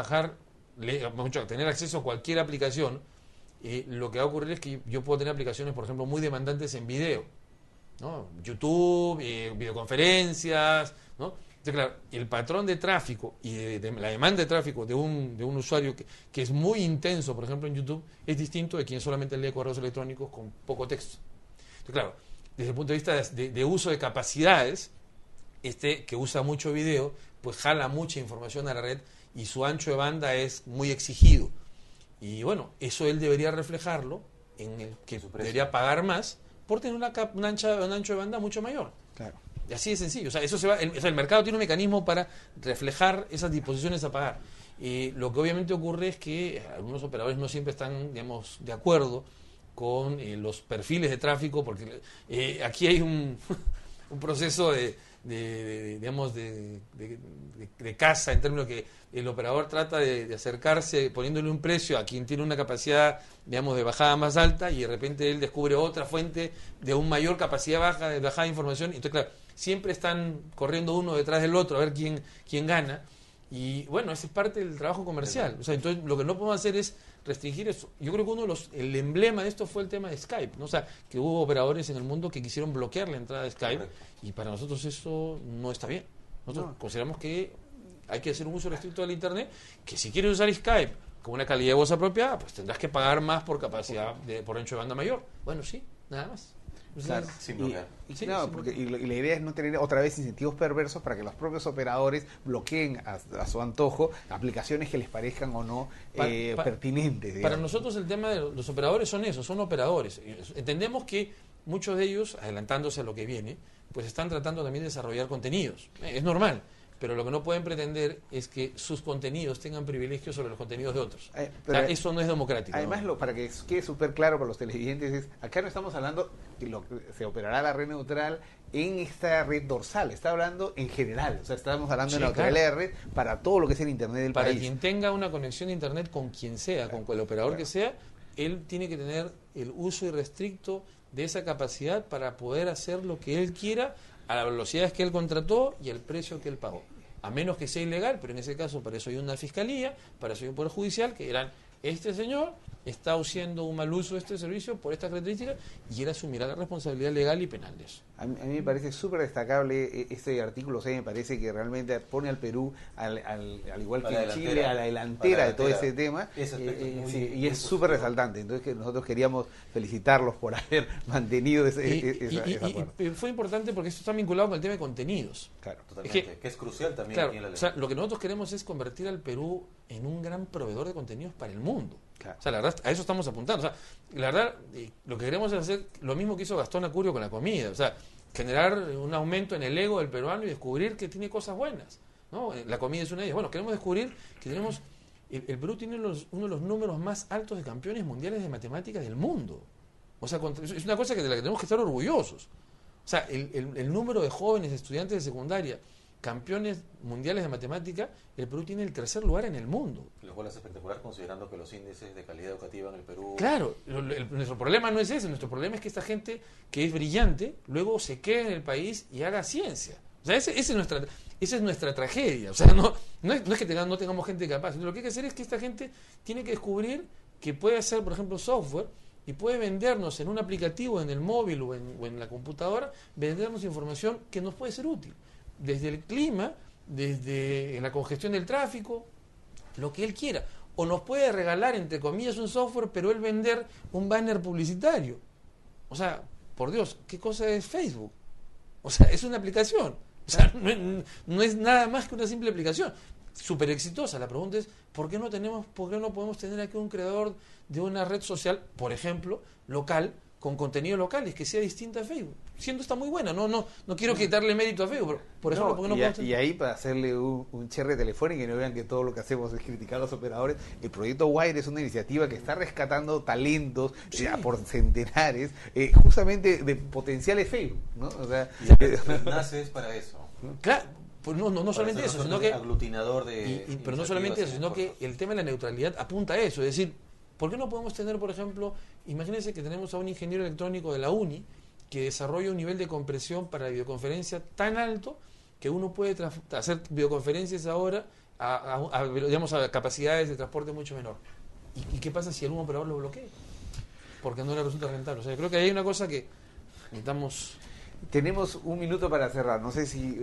tener acceso a cualquier aplicación, lo que va a ocurrir es que yo puedo tener aplicaciones, por ejemplo, muy demandantes en video, ¿no? YouTube, videoconferencias, ¿no? Entonces, claro, el patrón de tráfico y de la demanda de tráfico de un usuario que es muy intenso, por ejemplo, en YouTube, es distinto de quien solamente lee correos electrónicos con poco texto. Entonces, claro, desde el punto de vista de uso de capacidades, que usa mucho video, pues jala mucha información a la red y su ancho de banda es muy exigido. Y bueno, eso él debería reflejarlo en el que debería pagar más por tener un ancho de banda mucho mayor. Claro. Y así de sencillo. O sea, eso el mercado tiene un mecanismo para reflejar esas disposiciones a pagar. Lo que obviamente ocurre es que algunos operadores no siempre están, digamos, de acuerdo con los perfiles de tráfico, porque aquí hay un proceso digamos de caza, en términos que el operador trata de acercarse poniéndole un precio a quien tiene una capacidad, digamos, de bajada más alta, y de repente él descubre otra fuente de una mayor capacidad de bajada de información. Entonces, claro, siempre están corriendo uno detrás del otro a ver quién gana. Y bueno, esa es parte del trabajo comercial. O sea, entonces lo que no podemos hacer es restringir eso. Yo creo que el emblema de esto fue el tema de Skype, ¿no? O sea, que hubo operadores en el mundo que quisieron bloquear la entrada de Skype. Correcto. Y para nosotros eso no está bien. Nosotros consideramos que hay que hacer un uso restricto del Internet, que si quieres usar Skype con una calidad de voz apropiada, pues tendrás que pagar más por capacidad, por ancho de banda mayor. Bueno, sí, nada más. Claro. Sin bloquear. Sí, no, porque y la idea es no tener otra vez incentivos perversos para que los propios operadores bloqueen a su antojo aplicaciones que les parezcan o no pertinentes. Digamos. Para nosotros el tema de los operadores son eso, son operadores. Entendemos que muchos de ellos, adelantándose a lo que viene, pues están tratando también de desarrollar contenidos. Es normal. Pero lo que no pueden pretender es que sus contenidos tengan privilegios sobre los contenidos de otros. Eso no es democrático. Además, para que quede súper claro para los televidentes, acá no estamos hablando que se operará la red neutral en esta red dorsal, está hablando en general, o sea, estamos hablando de la neutralidad de red para todo lo que es el Internet del país. Para quien tenga una conexión de Internet con quien sea, con el operador que sea, él tiene que tener el uso irrestricto de esa capacidad para poder hacer lo que él quiera a las velocidades que él contrató y el precio que él pagó. A menos que sea ilegal, pero en ese caso para eso hay una fiscalía, para eso hay un poder judicial que dirán, este señor está haciendo un mal uso de este servicio por estas características y él asumirá la responsabilidad legal y penal de eso. A mí me parece súper destacable este artículo 6, me parece que realmente pone al Perú, al igual que en Chile, a la delantera de todo ese tema, y es súper resaltante. Entonces que nosotros queríamos felicitarlos por haber mantenido ese acuerdo. Y fue importante porque esto está vinculado con el tema de contenidos. Claro, totalmente, que es crucial también claro, aquí en la ley. O sea, lo que nosotros queremos es convertir al Perú en un gran proveedor de contenidos para el mundo. Claro. O sea, la verdad, a eso estamos apuntando. O sea, la verdad, lo que queremos es hacer lo mismo que hizo Gastón Acurio con la comida. O sea, generar un aumento en el ego del peruano y descubrir que tiene cosas buenas, ¿no? La comida es una de ellas. Bueno, queremos descubrir que tenemos... El Perú tiene uno de los números más altos de campeones mundiales de matemáticas del mundo. O sea, es una cosa de la que tenemos que estar orgullosos. O sea, el número de jóvenes estudiantes de secundaria campeones mundiales de matemática, el Perú tiene el tercer lugar en el mundo. Lo cual es espectacular considerando que los índices de calidad educativa en el Perú... Claro, nuestro problema no es ese, nuestro problema es que esta gente que es brillante, luego se quede en el país y haga ciencia. O sea, esa es nuestra tragedia. O sea, no es que no tengamos gente capaz, lo que hay que hacer es que esta gente tiene que descubrir que puede hacer, por ejemplo, software y puede vendernos en un aplicativo, en el móvil o en la computadora, vendernos información que nos puede ser útil. Desde el clima, desde la congestión del tráfico, lo que él quiera. O nos puede regalar, entre comillas, un software, pero él vender un banner publicitario. O sea, por Dios, ¿qué cosa es Facebook? O sea, es una aplicación. O sea, no es nada más que una simple aplicación. Súper exitosa. La pregunta es, ¿por qué no podemos tener aquí un creador de una red social, por ejemplo, local, con contenido local, que sea distinta a Facebook? Siendo está muy buena, no quiero quitarle mérito a Facebook, pero por ejemplo, ¿por qué no podemos tener? Y ahí, para hacerle un cherre telefónico y no vean que todo lo que hacemos es criticar a los operadores, el proyecto Wire es una iniciativa que está rescatando talentos por centenares, justamente de potenciales Facebook, ¿no? O sea, nace es para eso. Claro, pues no solamente eso, sino que aglutinador de pero no solamente eso, sino que el tema de la neutralidad apunta a eso, es decir, ¿por qué no podemos tener, por ejemplo, imagínense que tenemos a un ingeniero electrónico de la UNI que desarrolla un nivel de compresión para videoconferencia tan alto que uno puede hacer videoconferencias ahora a capacidades de transporte mucho menor? ¿Y qué pasa si algún operador lo bloquea? Porque no le resulta rentable. O sea, yo creo que hay una cosa que necesitamos... Tenemos un minuto para cerrar. No sé si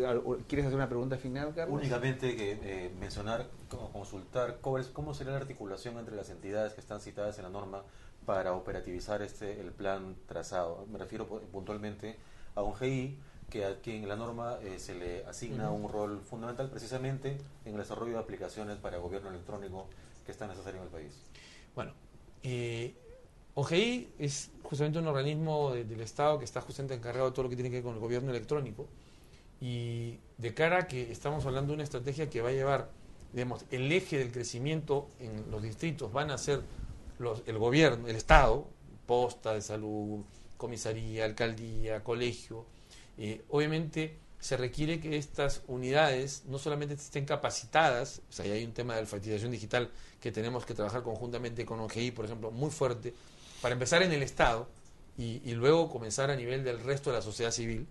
quieres hacer una pregunta final, Carlos. Únicamente que mencionar, consultar cómo será la articulación entre las entidades que están citadas en la norma para operativizar el plan trazado. Me refiero puntualmente a un GI que a quien en la norma se le asigna un rol fundamental precisamente en el desarrollo de aplicaciones para gobierno electrónico que está necesario en el país. Bueno, OGI es justamente un organismo del Estado que está justamente encargado de todo lo que tiene que ver con el gobierno electrónico, y de cara a que estamos hablando de una estrategia que va a llevar, digamos, el eje del crecimiento en los distritos van a ser el gobierno, el Estado, posta de salud, comisaría, alcaldía, colegio. Obviamente se requiere que estas unidades no solamente estén capacitadas, o sea, hay un tema de alfabetización digital que tenemos que trabajar conjuntamente con OGI, por ejemplo, muy fuerte, para empezar en el Estado y luego comenzar a nivel del resto de la sociedad civil.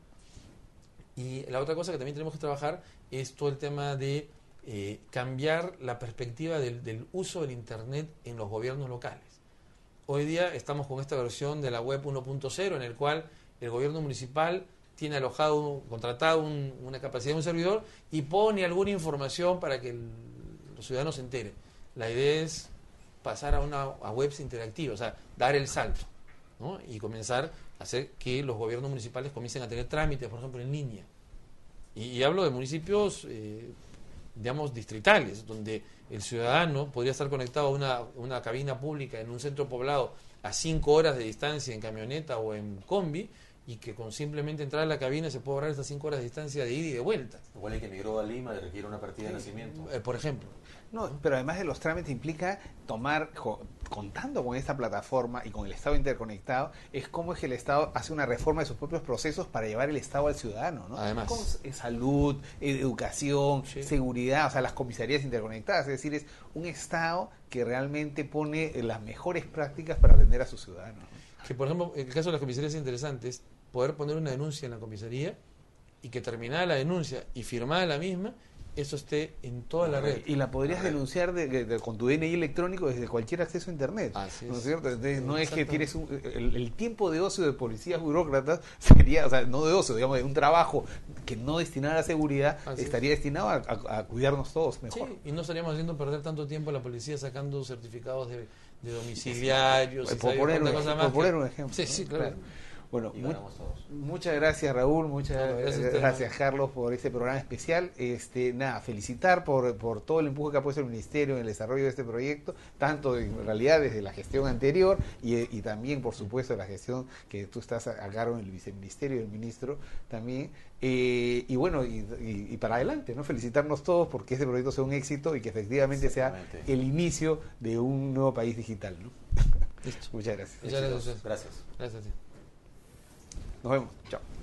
Y la otra cosa que también tenemos que trabajar es todo el tema de cambiar la perspectiva del uso del Internet en los gobiernos locales. Hoy día estamos con esta versión de la web 1.0 en el cual el gobierno municipal tiene contratado una capacidad de un servidor y pone alguna información para que los ciudadanos se enteren. La idea es pasar a webs interactivas, o sea, dar el salto, ¿no? Y comenzar hacer que los gobiernos municipales comiencen a tener trámites, por ejemplo, en línea. Y hablo de municipios, digamos, distritales, donde el ciudadano podría estar conectado a una cabina pública en un centro poblado a 5 horas de distancia en camioneta o en combi, y que con simplemente entrar a la cabina se puede ahorrar estas 5 horas de distancia de ida y de vuelta. Igual el que emigró a Lima y requiere una partida de nacimiento. Por ejemplo. No, pero además de los trámites implica contando con esta plataforma y con el Estado interconectado, es como es que el Estado hace una reforma de sus propios procesos para llevar el Estado al ciudadano, ¿no? Además. Con salud, educación, Sí. seguridad, o sea, las comisarías interconectadas, es decir, es un Estado que realmente pone las mejores prácticas para atender a sus ciudadanos. Que, por ejemplo, en el caso de las comisarías es interesante, es poder poner una denuncia en la comisaría y que terminada la denuncia y firmada la misma, eso esté en toda la red. Y la podrías denunciar con tu DNI electrónico desde cualquier acceso a Internet. Así ¿No es es. cierto? Entonces, no es que Exactamente. tienes el tiempo de ocio de policías burócratas sería, o sea, no de ocio, digamos, de un trabajo que no destinado a la seguridad, Así estaría destinado a cuidarnos todos mejor. Sí, y no estaríamos haciendo perder tanto tiempo a la policía sacando certificados de domiciliarios. y Por sabe poner, cuánta cosa más por poner que- un ejemplo. Sí, sí, ¿no? claro. Bueno, Y ganamos todos. muchas gracias, Raúl, muchas No, gracias a usted, gracias Carlos por este programa especial. Nada, felicitar por todo el empuje que ha puesto el Ministerio en el desarrollo de este proyecto, tanto en realidad desde la gestión anterior y también, por supuesto, la gestión que tú estás a cargo en el viceministerio del ministro también. Y bueno, y para adelante, ¿no? Felicitarnos todos porque este proyecto sea un éxito y que efectivamente sea Exactamente. el inicio de un nuevo país digital, ¿no? Listo. Muchas gracias. Muchas gracias a Éxitos. ustedes. Gracias. Gracias a ti. Nos vemos. Chao.